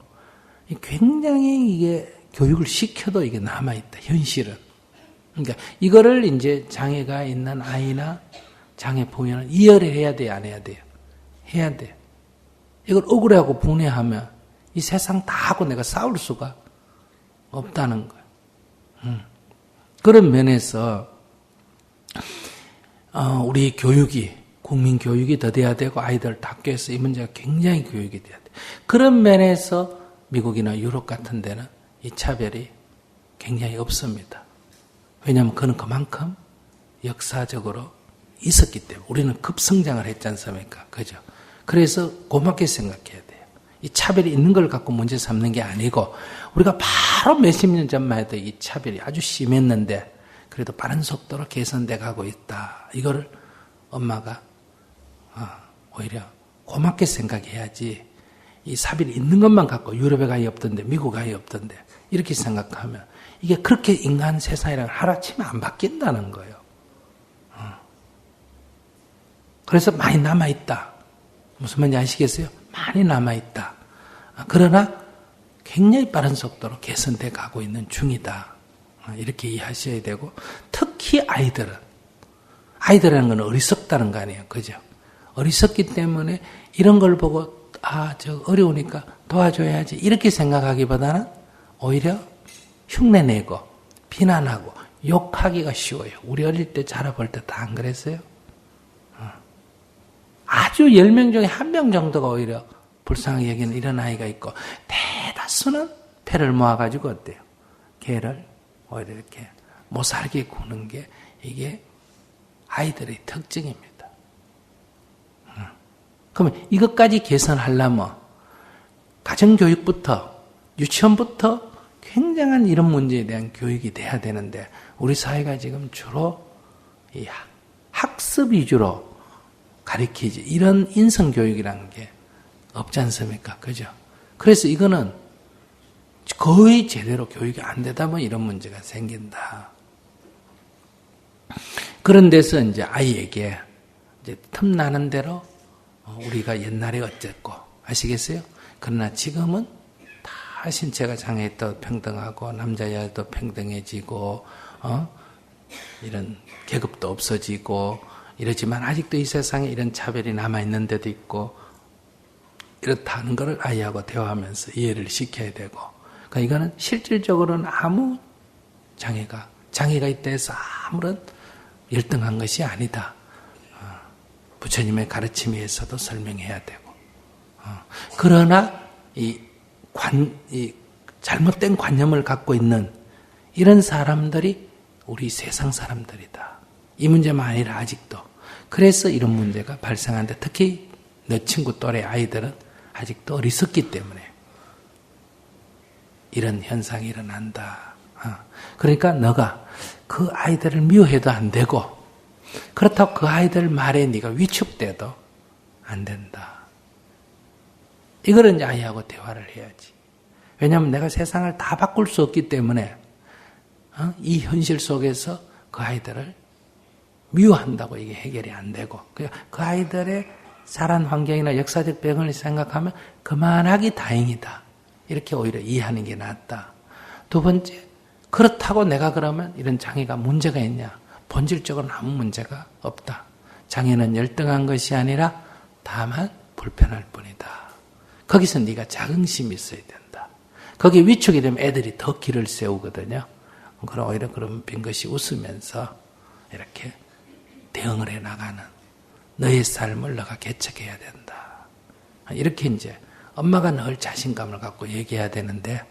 굉장히 이게 교육을 시켜도 이게 남아있다. 현실은. 그러니까 이거를 이제 장애가 있는 아이나 장애 보면은 이해를 해야 돼요, 안 해야 돼요? 해야 돼요. 이걸 억울해하고 분해하면 이 세상 다 하고 내가 싸울 수가 없다는 거예요. 그런 면에서 우리 교육이 국민 교육이 더 돼야 되고 아이들 학교에서 이 문제가 굉장히 교육이 돼야 돼. 그런 면에서 미국이나 유럽 같은 데는 이 차별이 굉장히 없습니다. 왜냐하면 그는 그만큼 역사적으로 있었기 때문에 우리는 급성장을 했지 않습니까? 그죠? 그래서 고맙게 생각해야 돼요. 이 차별이 있는 걸 갖고 문제 삼는 게 아니고 우리가 바로 몇십 년 전만 해도 이 차별이 아주 심했는데 그래도 빠른 속도로 개선돼 가고 있다. 이거를 엄마가 오히려 고맙게 생각해야지 이 차별이 있는 것만 갖고 유럽에 가히 없던데 미국 가히 없던데 이렇게 생각하면 이게 그렇게 인간 세상이랑 하루아침에 안 바뀐다는 거예요. 그래서 많이 남아있다. 무슨 말인지 아시겠어요? 많이 남아있다. 그러나 굉장히 빠른 속도로 개선돼 가고 있는 중이다. 이렇게 이해하셔야 되고 특히 아이들이라는 건 어리석다는 거 아니에요. 그죠? 어리석기 때문에 이런 걸 보고 저 어려우니까 도와줘야지 이렇게 생각하기보다는 오히려 흉내내고 비난하고 욕하기가 쉬워요. 우리 어릴 때 자라볼 때 다 안 그랬어요? 아주 10명 중에 1명 정도가 오히려 불쌍하게 여기는 이런 아이가 있고 대다수는 패를 모아가지고 어때요? 걔를 오히려 이렇게 못 살게 구는 게 이게 아이들의 특징입니다. 그러면 이것까지 개선하려면 가정교육부터 유치원부터 굉장한 이런 문제에 대한 교육이 돼야 되는데 우리 사회가 지금 주로 이 학습 위주로 가르치지 이런 인성교육이라는 게 없지 않습니까? 그죠? 그래서 이거는 거의 제대로 교육이 안 되다 보면 이런 문제가 생긴다. 그런 데서 이제 아이에게 이제 틈나는 대로 우리가 옛날에 어쨌고 아시겠어요? 그러나 지금은 다 신체가 장애도 평등하고 남자 여자도 평등해지고 이런 계급도 없어지고 이러지만 아직도 이 세상에 이런 차별이 남아있는 데도 있고 이렇다는 것을 아이하고 대화하면서 이해를 시켜야 되고 그러니까 이거는 실질적으로는 아무 장애가 있다 해서 아무런 열등한 것이 아니다. 부처님의 가르침에 의해서도 설명해야 되고 그러나 이 잘못된 관념을 갖고 있는 이런 사람들이 우리 세상 사람들이다. 이 문제만 아니라 아직도. 그래서 이런 문제가 발생하는데 특히 내 친구 또래 아이들은 아직도 어리석기 때문에 이런 현상이 일어난다. 그러니까 너가 그 아이들을 미워해도 안 되고 그렇다고 그 아이들 말에 네가 위축돼도 안 된다. 이거를 이제 아이하고 대화를 해야지. 왜냐하면 내가 세상을 다 바꿀 수 없기 때문에 이 현실 속에서 그 아이들을 미워한다고 이게 해결이 안 되고 그 아이들의 자란 환경이나 역사적 배경을 생각하면 그만하기 다행이다. 이렇게 오히려 이해하는 게 낫다. 두 번째, 그렇다고 내가 그러면 이런 장애가 문제가 있냐? 본질적으로는 아무 문제가 없다. 장애는 열등한 것이 아니라 다만 불편할 뿐이다. 거기서 네가 자긍심이 있어야 된다. 거기에 위축이 되면 애들이 더 길을 세우거든요. 그럼 오히려 그런 빈 것이 웃으면서 이렇게 대응을 해나가는 너의 삶을 너가 개척해야 된다. 이렇게 이제 엄마가 늘 자신감을 갖고 얘기해야 되는데,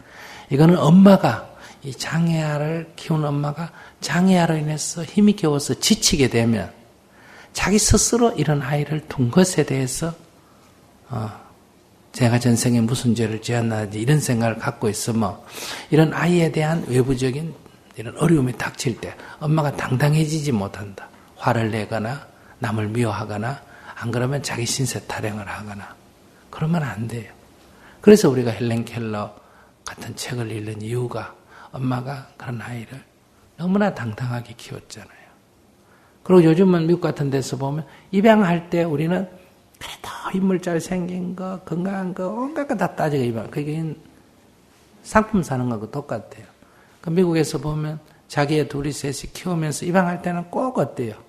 이거는 엄마가, 이 장애아를 키우는 엄마가 장애아로 인해서 힘이 겨워서 지치게 되면 자기 스스로 이런 아이를 둔 것에 대해서 제가 전생에 무슨 죄를 지었나지 이런 생각을 갖고 있으면 이런 아이에 대한 외부적인 이런 어려움이 닥칠 때 엄마가 당당해지지 못한다. 화를 내거나 남을 미워하거나 안 그러면 자기 신세 타령을 하거나 그러면 안 돼요. 그래서 우리가 헬렌 켈러 같은 책을 읽는 이유가 엄마가 그런 아이를 너무나 당당하게 키웠잖아요. 그리고 요즘은 미국 같은 데서 보면 입양할 때 우리는 그래도 인물 잘 생긴 거, 건강한 거, 온갖 거 다 따지고 입양. 그게 상품 사는 거하고 똑같아요. 그 미국에서 보면 자기의 둘이 셋이 키우면서 입양할 때는 꼭 어때요?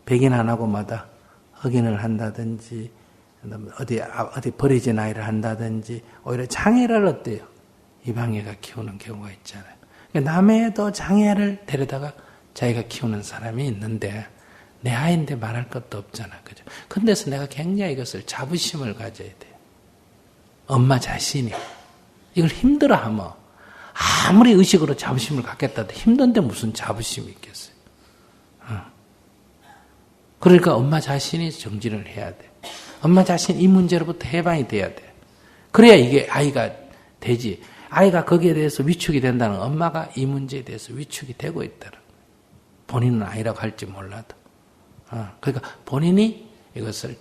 백인 하나고마다 흑인을 한다든지, 어디 버려진 아이를 한다든지, 오히려 장애를 어때요? 입양애가 키우는 경우가 있잖아요. 남해에도 장애를 데려다가 자기가 키우는 사람이 있는데, 내 아이인데 말할 것도 없잖아. 그죠? 근데서 내가 굉장히 이것을 자부심을 가져야 돼요. 엄마 자신이. 이걸 힘들어 하면, 아무리 의식으로 자부심을 갖겠다도 힘든데 무슨 자부심이 있겠어요. 그러니까 엄마 자신이 정진을 해야 돼. 엄마 자신 이 문제로부터 해방이 돼야 돼. 그래야 이게 아이가 되지. 아이가 거기에 대해서 위축이 된다는 건 엄마가 이 문제에 대해서 위축이 되고 있다는 거예요. 본인은 아이라고 할지 몰라도. 그러니까 본인이 이것을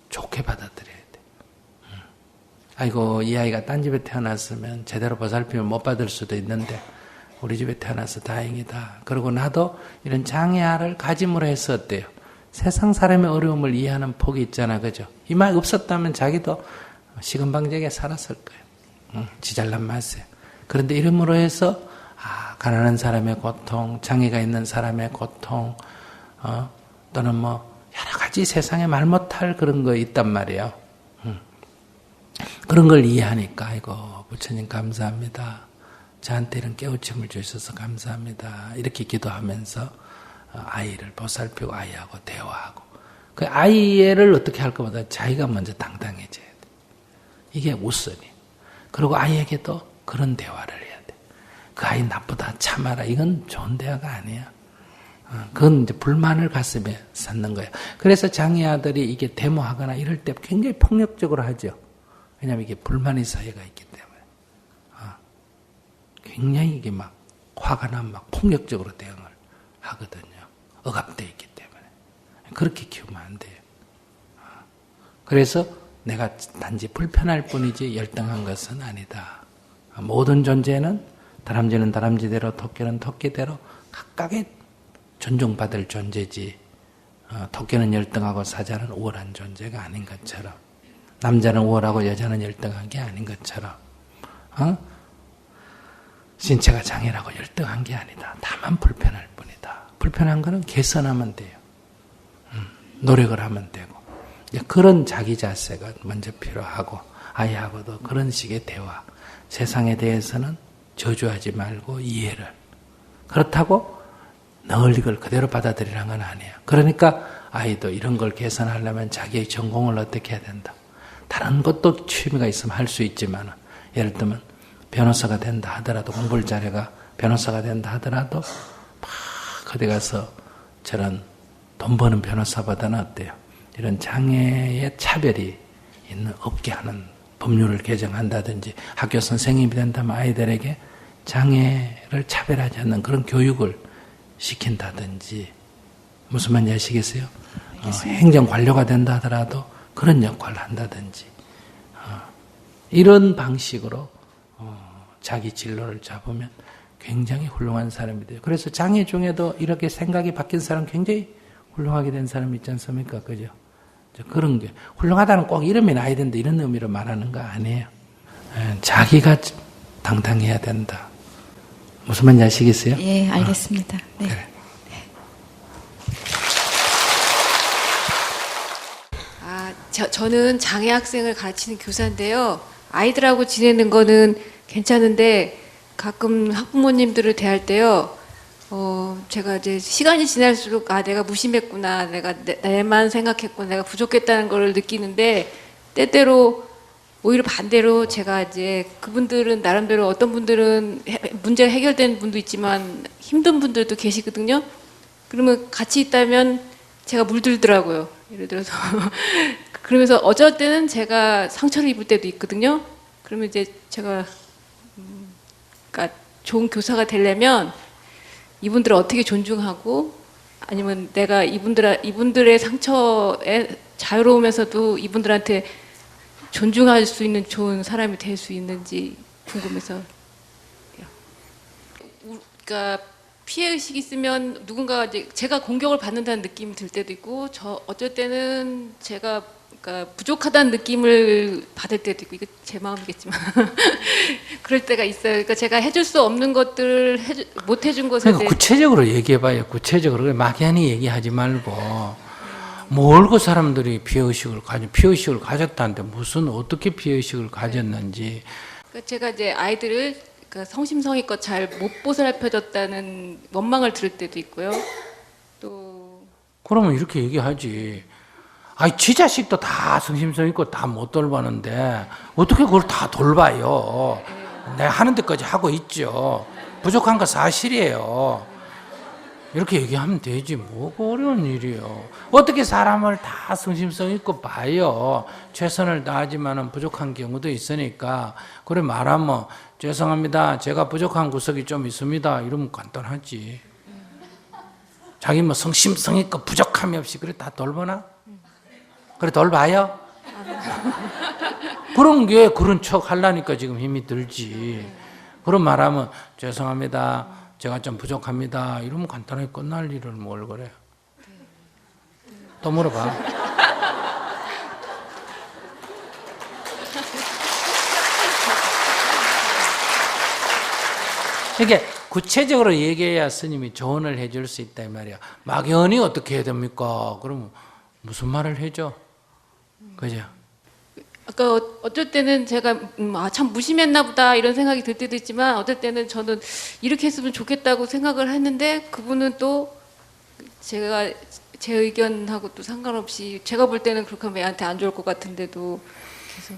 좋게 받아들여야 돼. 아이고, 이 아이가 딴 집에 태어났으면 제대로 보살핌을 못 받을 수도 있는데 우리 집에 태어나서 다행이다. 그리고 나도 이런 장애아를 가짐으로 해서 어때요? 세상 사람의 어려움을 이해하는 폭이 있잖아. 그죠? 이 말 없었다면 자기도 시금방적에 살았을 거예요. 지 잘난 맛에. 그런데 이름으로 해서 가난한 사람의 고통, 장애가 있는 사람의 고통, 또는 뭐 여러 가지 세상에 말 못할 그런 거 있단 말이에요. 그런 걸 이해하니까 아이고 부처님 감사합니다. 저한테 이런 깨우침을 주셔서 감사합니다. 이렇게 기도하면서 아이를 보살피고 아이하고 대화하고, 그 아이를 어떻게 할 것보다 자기가 먼저 당당해져야 돼. 이게 우선이. 그리고 아이에게도 그런 대화를 해야 돼. 그 아이 나쁘다 참아라. 이건 좋은 대화가 아니야. 그건 이제 불만을 가슴에 쌓는 거야. 그래서 장애아들이 이게 데모하거나 이럴 때 굉장히 폭력적으로 하죠. 왜냐하면 이게 불만의 사회가 있기 때문에. 굉장히 이게 막 화가 나면 막 폭력적으로 대응을 하거든요. 억압되어 있기 때문에. 그렇게 키우면 안 돼요. 그래서 내가 단지 불편할 뿐이지 열등한 것은 아니다. 모든 존재는 다람쥐는 다람쥐대로 토끼는 토끼대로 각각의 존중받을 존재지, 토끼는 열등하고 사자는 우월한 존재가 아닌 것처럼, 남자는 우월하고 여자는 열등한 게 아닌 것처럼, 신체가 장애라고 열등한 게 아니다. 다만 불편할 뿐이다. 불편한 거는 개선하면 돼요. 노력을 하면 되고. 그런 자기 자세가 먼저 필요하고, 아이하고도 그런 식의 대화. 세상에 대해서는 저주하지 말고 이해를. 그렇다고 늘 이걸 그대로 받아들이라는 건 아니에요. 그러니까 아이도 이런 걸 개선하려면 자기의 전공을 어떻게 해야 된다. 다른 것도 취미가 있으면 할 수 있지만, 예를 들면 변호사가 된다 하더라도, 공부를 잘해가 변호사가 된다 하더라도 막 어디 가서 저런 돈 버는 변호사보다는 어때요? 이런 장애의 차별이 없게 하는 법률을 개정한다든지, 학교 선생님이 된다면 아이들에게 장애를 차별하지 않는 그런 교육을 시킨다든지, 무슨 말인지 아시겠어요? 행정관료가 된다 하더라도 그런 역할을 한다든지, 이런 방식으로 자기 진로를 잡으면 굉장히 훌륭한 사람이 돼요. 그래서 장애 중에도 이렇게 생각이 바뀐 사람 굉장히 훌륭하게 된 사람 있지 않습니까? 그죠? 그런 게 훌륭하다는 꼭 이름이 나야 된다 이런 의미로 말하는 거 아니에요. 자기가 당당해야 된다. 무슨 말인지 아시겠어요? 예, 알겠습니다. 네. 그래. 저는 장애 학생을 가르치는 교사인데요. 아이들하고 지내는 거는 괜찮은데 가끔 학부모님들을 대할 때요. 제가 이제 시간이 지날수록 내가 무심했구나, 내가 내만 생각했구나, 내가 부족했다는 걸 느끼는데 때때로 오히려 반대로 제가 이제 그분들은 나름대로 어떤 분들은 문제가 해결된 분도 있지만 힘든 분들도 계시거든요. 그러면 같이 있다면 제가 물들더라고요. 예를 들어서 그러면서 어쩔 때는 제가 상처를 입을 때도 있거든요. 그러면 이제 제가 그러니까 좋은 교사가 되려면 이분들을 어떻게 존중하고 아니면 내가 이분들의 상처에 자유로우면서도 이분들한테 존중할 수 있는 좋은 사람이 될 수 있는지 궁금해서. 그러니까 피해 의식이 있으면 누군가 이제 제가 공격을 받는다는 느낌이 들 때도 있고, 어쩔 때는 제가 그러니까 부족하다는 느낌을 받을 때도 있고, 이거 제 마음이겠지만 그럴 때가 있어요. 그러니까 제가 해줄 수 없는 것들을 못 해준 것에 그러니까 대해 구체적으로 얘기해봐요. 구체적으로 막연히 얘기하지 말고 뭘 그 사람들이 피해의식을 가졌다는데 무슨 어떻게 피해의식을 가졌는지. 그러니까 제가 이제 아이들을 그러니까 성심성의껏 잘 못 보살펴줬다는 원망을 들을 때도 있고요. 또 그러면 이렇게 얘기하지. 아이, 지 자식도 다 성심성의껏 다 못 돌봤는데 어떻게 그걸 다 돌봐요? 내가 하는 데까지 하고 있죠. 부족한 거 사실이에요. 이렇게 얘기하면 되지. 뭐가 어려운 일이에요. 어떻게 사람을 다 성심성의껏 봐요. 최선을 다하지만 부족한 경우도 있으니까. 그래 말하면 죄송합니다. 제가 부족한 구석이 좀 있습니다. 이러면 간단하지. 자기 뭐 성심성의껏 부족함이 없이 그래 다 돌보나? 그래 돌봐요? 그런 게 그런 척 하려니까 지금 힘이 들지. 그런 말하면 죄송합니다. 제가 좀 부족합니다. 이러면 간단하게 끝날 일을 뭘 그래요. 또 물어봐. 이게 구체적으로 얘기해야 스님이 조언을 해줄 수 있다 이 말이야. 막연히 어떻게 해야 됩니까? 그러면 무슨 말을 해줘? 그죠? 아까 어쩔 때는 제가 참 무심했나 보다 이런 생각이 들 때도 있지만 어떨 때는 저는 이렇게 했으면 좋겠다고 생각을 했는데 그분은 또 제가 제 의견하고 또 상관없이 제가 볼 때는 그렇게 하면 애한테 안 좋을 것 같은데도 계속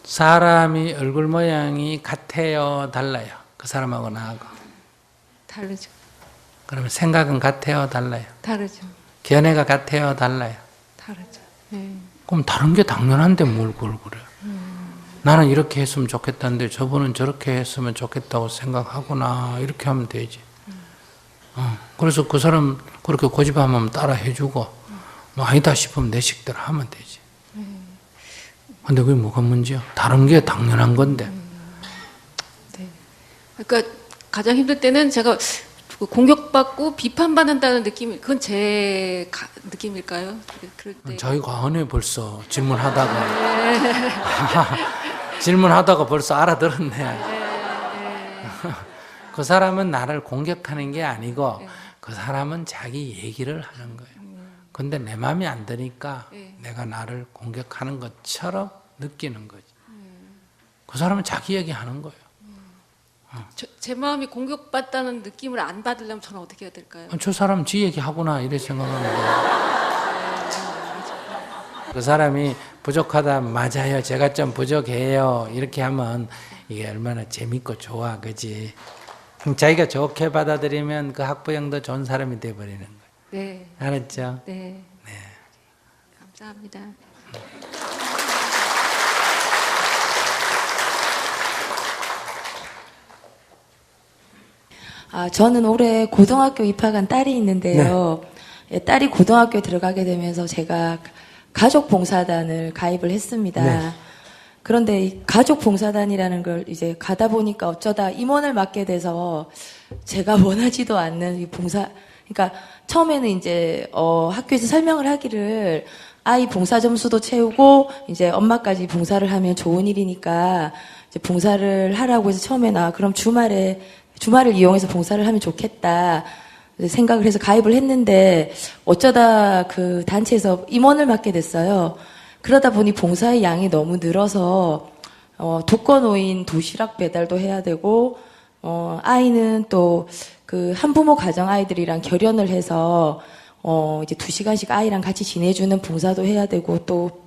사람이 얼굴 모양이 같아요, 달라요? 그 사람하고 나하고. 다르죠. 그러면 생각은 같아요, 달라요? 다르죠. 견해가 같아요, 달라요? 다르죠. 네. 그럼 다른 게 당연한데 뭘 그걸 그래. 나는 이렇게 했으면 좋겠다는데 저분은 저렇게 했으면 좋겠다고 생각하구나. 이렇게 하면 되지. 그래서 그 사람 그렇게 고집하면 따라 해주고 뭐 아니다 싶으면 내 식대로 하면 되지. 근데 그게 뭐가 문제야? 다른 게 당연한 건데. 네. 그러니까 가장 힘들 때는 제가 공격받고 비판받는다는 느낌, 그건 제 느낌일까요? 그럴 때. 자기가 안 해 벌써 질문하다가. 질문하다가 벌써 알아들었네. 그 사람은 나를 공격하는 게 아니고 그 사람은 자기 얘기를 하는 거예요. 근데 내 마음이 안 드니까 내가 나를 공격하는 것처럼 느끼는 거지. 그 사람은 자기 얘기 하는 거예요. 제 마음이 공격받다는 느낌을 안 받으려면 저는 어떻게 해야 될까요? 저 사람 지 얘기하구나 이래 생각하는 거예요. 그 사람이 부족하다 맞아요. 제가 좀 부족해요. 이렇게 하면 이게 얼마나 재밌고 좋아, 그지? 자기가 좋게 받아들이면 그 학부형도 좋은 사람이 돼버리는 거예요. 네. 알았죠? 네. 네. 감사합니다. 저는 올해 고등학교 입학한 딸이 있는데요. 예, 딸이 고등학교에 들어가게 되면서 제가 가족 봉사단을 가입을 했습니다. 네. 그런데 이 가족 봉사단이라는 걸 이제 가다 보니까 어쩌다 임원을 맡게 돼서 제가 원하지도 않는 이 봉사, 그러니까 처음에는 이제 학교에서 설명을 하기를 아이 봉사 점수도 채우고 이제 엄마까지 봉사를 하면 좋은 일이니까 이제 봉사를 하라고 해서 처음에 그럼 주말을 이용해서 봉사를 하면 좋겠다 생각을 해서 가입을 했는데 어쩌다 그 단체에서 임원을 맡게 됐어요. 그러다 보니 봉사의 양이 너무 늘어서 독거노인 도시락 배달도 해야 되고 아이는 또 그 한부모 가정 아이들이랑 결연을 해서 이제 2시간씩 아이랑 같이 지내주는 봉사도 해야 되고 또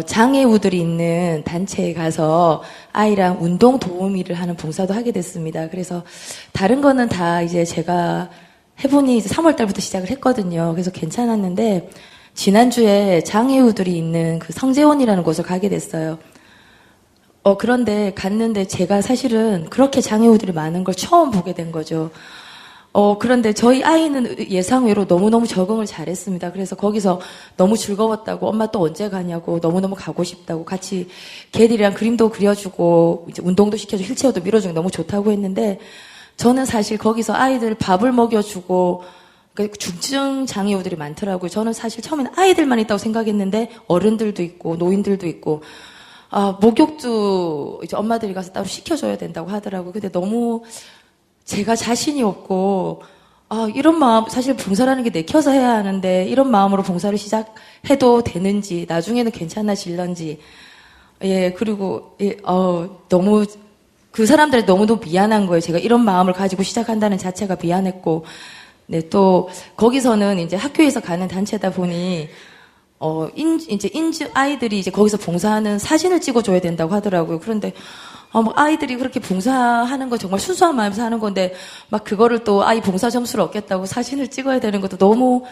장애우들이 있는 단체에 가서 아이랑 운동 도우미를 하는 봉사도 하게 됐습니다. 그래서 다른 거는 다 이제 제가 해보니 이제 3월 달부터 시작을 했거든요. 그래서 괜찮았는데 지난주에 장애우들이 있는 그 성재원이라는 곳을 가게 됐어요. 그런데 갔는데 제가 사실은 그렇게 장애우들이 많은 걸 처음 보게 된 거죠. 그런데 저희 아이는 예상외로 너무너무 적응을 잘했습니다. 그래서 거기서 너무 즐거웠다고, 엄마 또 언제 가냐고, 너무너무 가고 싶다고, 같이 걔들이랑 그림도 그려주고, 이제 운동도 시켜주고, 휠체어도 밀어주고 너무 좋다고 했는데, 저는 사실 거기서 아이들 밥을 먹여주고, 그러니까 중증 장애우들이 많더라고요. 저는 사실 처음에는 아이들만 있다고 생각했는데, 어른들도 있고, 노인들도 있고, 목욕도 이제 엄마들이 가서 따로 시켜줘야 된다고 하더라고요. 근데 너무 제가 자신이 없고, 이런 마음, 사실 봉사라는 게 내켜서 해야 하는데, 이런 마음으로 봉사를 시작해도 되는지, 나중에는 괜찮아질런지, 그리고, 너무, 그 사람들이 너무너무 미안한 거예요. 제가 이런 마음을 가지고 시작한다는 자체가 미안했고, 네, 또, 거기서는 이제 학교에서 가는 단체다 보니, 아이들이 이제 거기서 봉사하는 사진을 찍어줘야 된다고 하더라고요. 그런데, 아이들이 그렇게 봉사하는 거 정말 순수한 마음에서 하는 건데, 막 그거를 또 아이 봉사 점수를 얻겠다고 사진을 찍어야 되는 것도 너무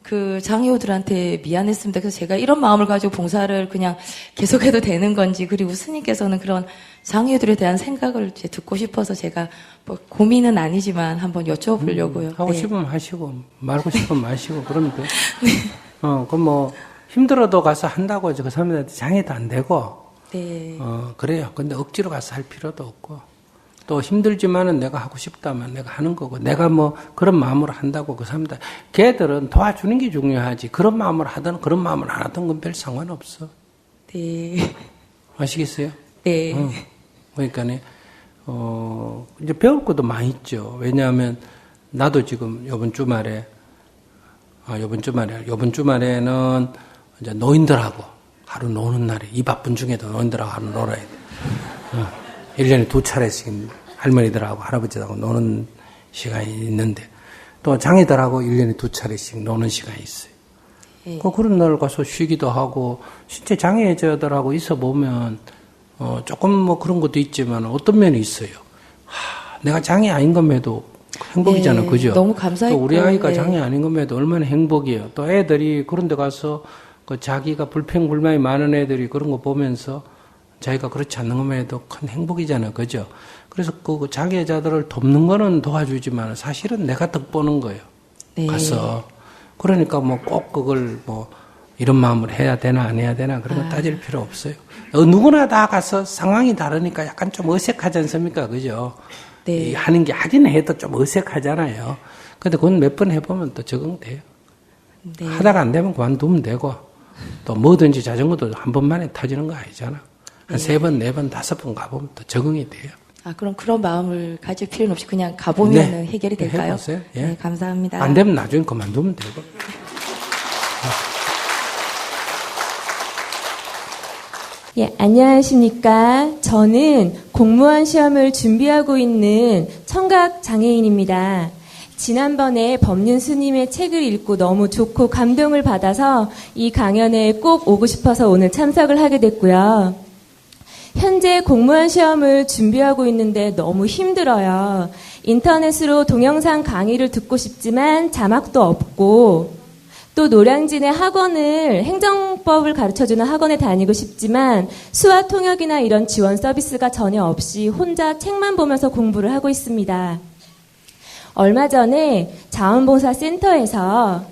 그 장애우들한테 미안했습니다. 그래서 제가 이런 마음을 가지고 봉사를 그냥 계속해도 되는 건지, 그리고 스님께서는 그런 장애우들에 대한 생각을 이제 듣고 싶어서 제가 뭐 고민은 아니지만 한번 여쭤보려고요. 하고 싶으면 하시고, 말고 싶으면 마시고, 그러면 돼. 그럼 뭐, 힘들어도 가서 한다고 그 사람들한테 장애도 안 되고, 네. 그래요. 근데 억지로 가서 할 필요도 없고, 또 힘들지만은 내가 하고 싶다면 내가 하는 거고, 내가 뭐 그런 마음으로 한다고 그 사람들, 걔들은 도와주는 게 중요하지. 그런 마음으로 하든 그런 마음으로 안 하든 건 별 상관없어. 네. 아시겠어요? 네. 그러니까네, 이제 배울 것도 많이 있죠. 왜냐하면 나도 지금 요번 주말에는 이제 노인들하고 하루 노는 날에, 이 바쁜 중에도 노인들하고 하루 놀아야 돼. 1년에 2차례씩 할머니들하고 할아버지들하고 노는 시간이 있는데, 또 장애들하고 1년에 2차례씩 노는 시간이 있어요. 네. 그런 날 가서 쉬기도 하고, 실제 장애자들하고 있어 보면, 조금 뭐 그런 것도 있지만 어떤 면이 있어요. 내가 장애 아닌 것에도 행복이잖아. 네, 그죠? 너무 감사했고. 또 우리 아이가 네. 장애 아닌 것에도 얼마나 행복이에요. 또 애들이 그런 데 가서 그 자기가 불평불만이 많은 애들이 그런 거 보면서 자기가 그렇지 않는 것에도 큰 행복이잖아. 그죠? 그래서 그 장애자들을 돕는 거는 도와주지만 사실은 내가 덕보는 거예요. 네. 가서. 그러니까 뭐 꼭 그걸 뭐 이런 마음으로 해야 되나 안 해야 되나 그런 거 따질 필요 없어요. 누구나 다 가서 상황이 다르니까 약간 좀 어색하지 않습니까? 그죠? 네. 하는 게 하긴 해도 좀 어색하잖아요. 근데 그건 몇 번 해보면 또 적응돼요. 네. 하다가 안 되면 그만두면 되고, 또 뭐든지 자전거도 한 번만에 터지는 거 아니잖아. 한 3번, 4번, 5번 가보면 또 적응이 돼요. 그럼 그런 마음을 가질 필요는 없이 그냥 가보면 해결이 될까요? 해보세요. 예. 네, 감사합니다. 안 되면 나중에 그만두면 되고. 예, 안녕하십니까. 저는 공무원 시험을 준비하고 있는 청각 장애인입니다. 지난번에 법륜 스님의 책을 읽고 너무 좋고 감동을 받아서 이 강연에 꼭 오고 싶어서 오늘 참석을 하게 됐고요. 현재 공무원 시험을 준비하고 있는데 너무 힘들어요. 인터넷으로 동영상 강의를 듣고 싶지만 자막도 없고, 또 노량진의 학원을, 행정법을 가르쳐주는 학원에 다니고 싶지만 수화 통역이나 이런 지원 서비스가 전혀 없이 혼자 책만 보면서 공부를 하고 있습니다. 얼마 전에 자원봉사센터에서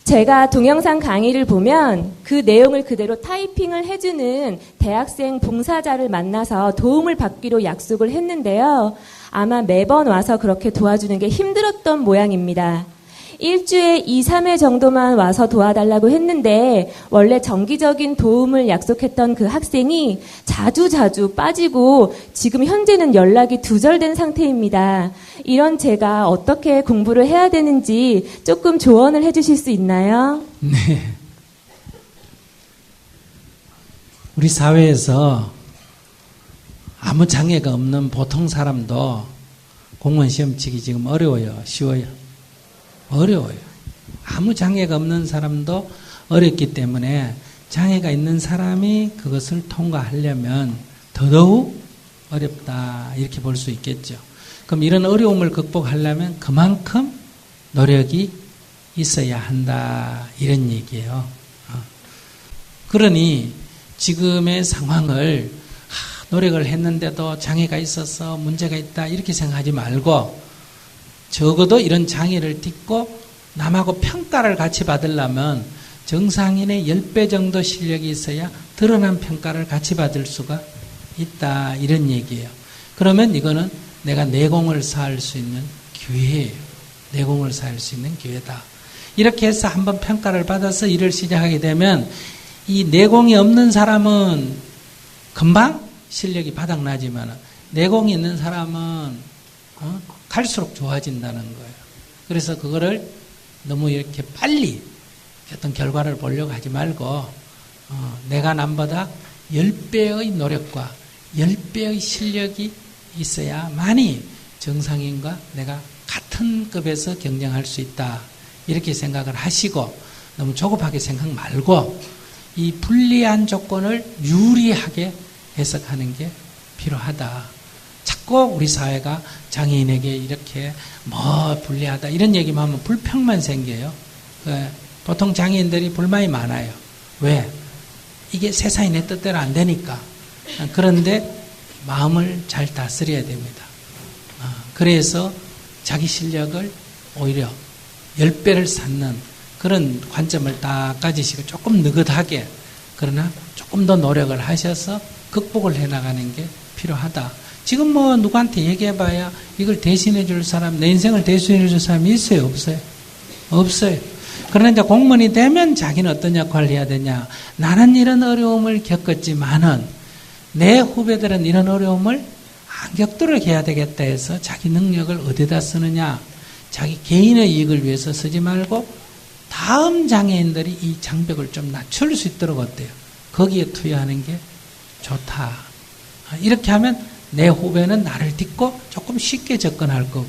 제가 동영상 강의를 보면 그 내용을 그대로 타이핑을 해주는 대학생 봉사자를 만나서 도움을 받기로 약속을 했는데요. 아마 매번 와서 그렇게 도와주는 게 힘들었던 모양입니다. 일주에 2, 3회 정도만 와서 도와달라고 했는데 원래 정기적인 도움을 약속했던 그 학생이 자주 빠지고 지금 현재는 연락이 두절된 상태입니다. 이런 제가 어떻게 공부를 해야 되는지 조금 조언을 해주실 수 있나요? 네. 우리 사회에서 아무 장애가 없는 보통 사람도 공무원 시험 치기 지금 어려워요? 쉬워요? 어려워요. 아무 장애가 없는 사람도 어렵기 때문에 장애가 있는 사람이 그것을 통과하려면 더더욱 어렵다 이렇게 볼 수 있겠죠. 그럼 이런 어려움을 극복하려면 그만큼 노력이 있어야 한다 이런 얘기예요. 그러니 지금의 상황을 노력을 했는데도 장애가 있어서 문제가 있다 이렇게 생각하지 말고 적어도 이런 장애를 딛고 남하고 평가를 같이 받으려면 정상인의 10배 정도 실력이 있어야 드러난 평가를 같이 받을 수가 있다 이런 얘기예요. 그러면 이거는 내가 내공을 쌓을 수 있는 기회예요. 내공을 쌓을 수 있는 기회다. 이렇게 해서 한번 평가를 받아서 일을 시작하게 되면 이 내공이 없는 사람은 금방 실력이 바닥나지만 내공이 있는 사람은 갈수록 좋아진다는 거예요. 그래서 그거를 너무 이렇게 빨리 어떤 결과를 보려고 하지 말고 내가 남보다 10배의 노력과 10배의 실력이 있어야만이 정상인과 내가 같은 급에서 경쟁할 수 있다. 이렇게 생각을 하시고 너무 조급하게 생각 말고 이 불리한 조건을 유리하게 해석하는 게 필요하다. 자꾸 우리 사회가 장애인에게 이렇게 불리하다 이런 얘기만 하면 불평만 생겨요. 보통 장애인들이 불만이 많아요. 왜? 이게 세상이 내 뜻대로 안 되니까. 그런데 마음을 잘 다스려야 됩니다. 그래서 자기 실력을 오히려 10배를 쌓는 그런 관점을 딱 가지시고 조금 느긋하게 그러나 조금 더 노력을 하셔서 극복을 해나가는 게 필요하다. 지금 누구한테 얘기해봐야 이걸 대신해 줄 사람, 내 인생을 대신해 줄 사람이 있어요? 없어요? 없어요. 그러나 이제 공무원이 되면 자기는 어떤 역할을 해야 되냐. 나는 이런 어려움을 겪었지만은 내 후배들은 이런 어려움을 안 겪도록 해야 되겠다 해서 자기 능력을 어디다 쓰느냐. 자기 개인의 이익을 위해서 쓰지 말고 다음 장애인들이 이 장벽을 좀 낮출 수 있도록 어때요? 거기에 투여하는 게 좋다. 이렇게 하면 내 후배는 나를 딛고 조금 쉽게 접근할 거고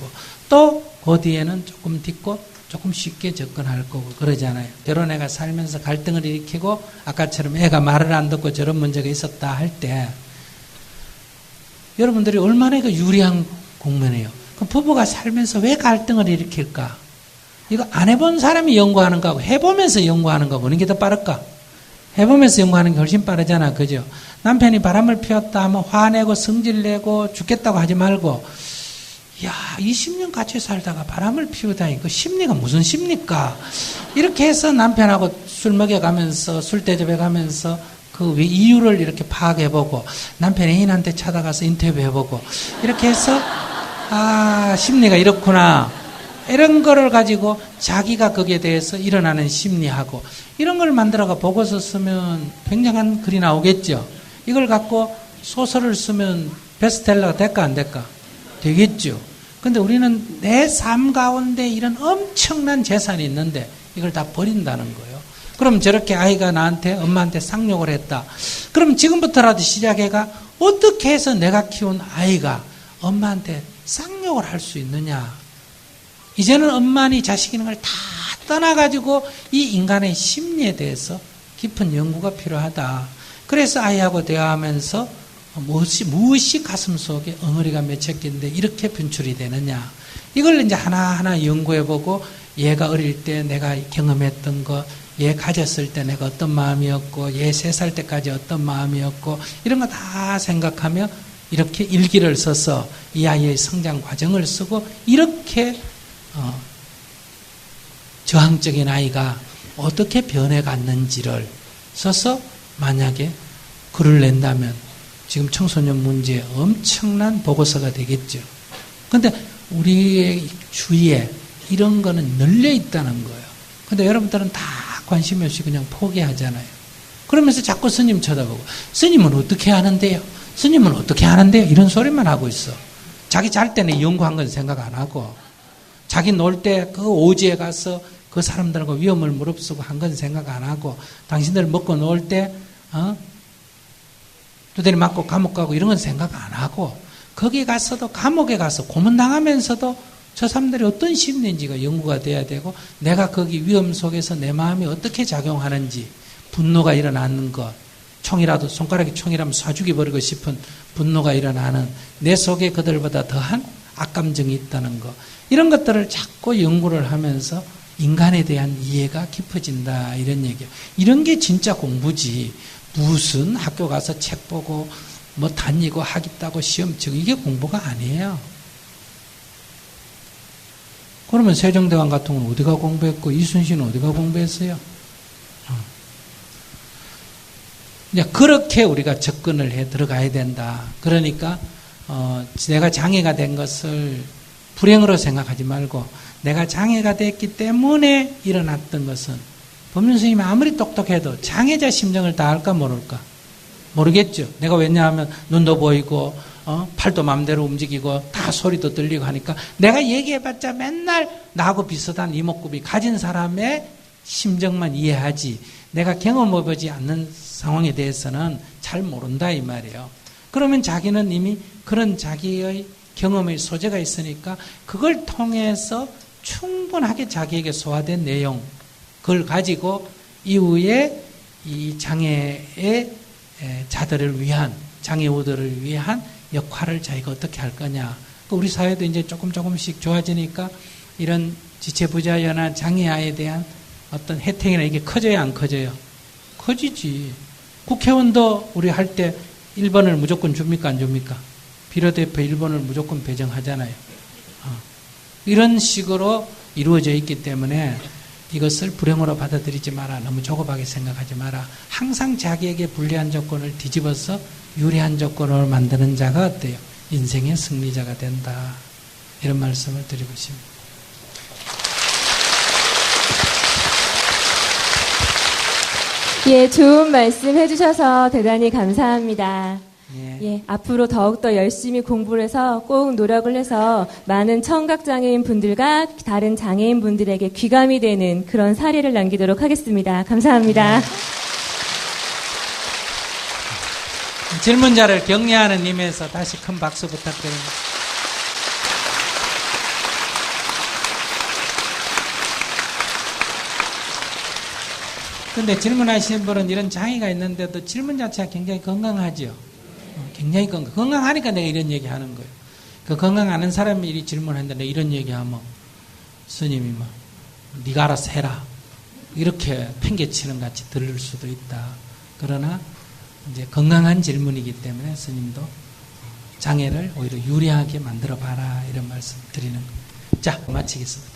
또 그 뒤에는 조금 딛고 조금 쉽게 접근할 거고 그러잖아요. 결혼 애가 살면서 갈등을 일으키고 아까처럼 애가 말을 안 듣고 저런 문제가 있었다 할 때 여러분들이 얼마나 이거 유리한 공면이에요. 그럼 부부가 살면서 왜 갈등을 일으킬까? 이거 안 해본 사람이 연구하는 거하고 해보면서 연구하는 거 어느 게 더 빠를까? 해보면서 연구하는 게 훨씬 빠르잖아. 그죠? 남편이 바람을 피웠다 하면 화내고 성질내고 죽겠다고 하지 말고 야 20년 같이 살다가 바람을 피우다니 그 심리가 무슨 심리일까? 이렇게 해서 남편하고 술 먹여가면서 술 대접해가면서 그 이유를 이렇게 파악해보고 남편 애인한테 찾아가서 인터뷰해보고 이렇게 해서 심리가 이렇구나 이런 거를 가지고 자기가 거기에 대해서 일어나는 심리하고 이런 걸 만들어가 보고서 쓰면 굉장한 글이 나오겠죠. 이걸 갖고 소설을 쓰면 베스트셀러가 될까 안 될까? 되겠죠. 근데 우리는 내 삶 가운데 이런 엄청난 재산이 있는데 이걸 다 버린다는 거예요. 그럼 저렇게 아이가 나한테 엄마한테 쌍욕을 했다. 그럼 지금부터라도 시작해가 어떻게 해서 내가 키운 아이가 엄마한테 쌍욕을 할 수 있느냐. 이제는 엄마니 자식이는 걸 다 떠나가지고 이 인간의 심리에 대해서 깊은 연구가 필요하다. 그래서 아이하고 대화하면서 무엇이 가슴 속에 엉어리가 맺혔겠는데 이렇게 분출이 되느냐. 이걸 이제 하나하나 연구해보고 얘가 어릴 때 내가 경험했던 거, 얘 가졌을 때 내가 어떤 마음이었고, 얘 3살 때까지 어떤 마음이었고, 이런 거 다 생각하며 이렇게 일기를 써서 이 아이의 성장 과정을 쓰고 이렇게 저항적인 아이가 어떻게 변해갔는지를 써서 만약에 글을 낸다면 지금 청소년 문제에 엄청난 보고서가 되겠죠. 근데 우리의 주위에 이런 거는 널려 있다는 거예요. 근데 여러분들은 다 관심이 없이 그냥 포기하잖아요. 그러면서 자꾸 스님 쳐다보고, 스님은 어떻게 하는데요? 스님은 어떻게 하는데요? 이런 소리만 하고 있어. 자기 잘 때는 연구한 건 생각 안 하고, 자기 놀 때 그 오지에 가서 그 사람들하고 위험을 무릅쓰고 한 건 생각 안 하고, 당신들 먹고 놀 때, 두드리 맞고 감옥 가고 이런 건 생각 안 하고, 거기 가서도 감옥에 가서 고문당하면서도 저 사람들이 어떤 심리인지가 연구가 돼야 되고, 내가 거기 위험 속에서 내 마음이 어떻게 작용하는지, 분노가 일어나는 것, 총이라도, 손가락에 총이라면 쏴 죽여버리고 싶은 분노가 일어나는, 내 속에 그들보다 더한 악감정이 있다는 것, 이런 것들을 자꾸 연구를 하면서 인간에 대한 이해가 깊어진다, 이런 얘기예요. 이런 게 진짜 공부지, 무슨 학교 가서 책 보고 뭐 다니고 학위 따고 시험 치고 이게 공부가 아니에요. 그러면 세종대왕 같은 건 어디가 공부했고 이순신은 어디가 공부했어요? 이제 그렇게 우리가 접근을 해 들어가야 된다. 그러니까 내가 장애가 된 것을 불행으로 생각하지 말고, 내가 장애가 됐기 때문에 일어났던 것은, 법륜 스님이 아무리 똑똑해도 장애자 심정을 다 알까 모를까? 모르겠죠. 내가 왜냐하면 눈도 보이고 팔도 마음대로 움직이고 다 소리도 들리고 하니까, 내가 얘기해봤자 맨날 나하고 비슷한 이목구비 가진 사람의 심정만 이해하지, 내가 경험해보지 않는 상황에 대해서는 잘 모른다 이 말이에요. 그러면 자기는 이미 그런 자기의 경험의 소재가 있으니까 그걸 통해서 충분하게 자기에게 소화된 내용, 그걸 가지고 이후에 이 장애의 자들을 위한, 장애우들을 위한 역할을 자기가 어떻게 할 거냐. 우리 사회도 이제 조금씩 좋아지니까 이런 지체부자여나 장애아에 대한 어떤 혜택이나 이게 커져야 안 커져요? 커지지. 국회의원도 우리 할 때 1번을 무조건 줍니까 안 줍니까? 비례대표 1번을 무조건 배정하잖아요. 이런 식으로 이루어져 있기 때문에 이것을 불행으로 받아들이지 마라. 너무 조급하게 생각하지 마라. 항상 자기에게 불리한 조건을 뒤집어서 유리한 조건을 만드는 자가 어때요? 인생의 승리자가 된다. 이런 말씀을 드리고 싶습니다. 예, 좋은 말씀 해주셔서 대단히 감사합니다. 예. 예, 앞으로 더욱더 열심히 공부를 해서 꼭 노력을 해서 많은 청각장애인 분들과 다른 장애인 분들에게 귀감이 되는 그런 사례를 남기도록 하겠습니다. 감사합니다. 질문자를 격려하는 의미에서 다시 큰 박수 부탁드립니다. 근데 질문하시는 분은 이런 장애가 있는데도 질문 자체가 굉장히 건강하죠. 굉장히 건강하니까 내가 이런 얘기 하는 거예요. 그 건강 아는 사람이 이리 질문하는데 내가 이런 얘기 하면 스님이 뭐 네가 알아서 해라 이렇게 팽개치는 같이 들릴 수도 있다. 그러나 이제 건강한 질문이기 때문에 스님도 장애를 오히려 유리하게 만들어 봐라 이런 말씀 드리는 거예요. 자, 마치겠습니다.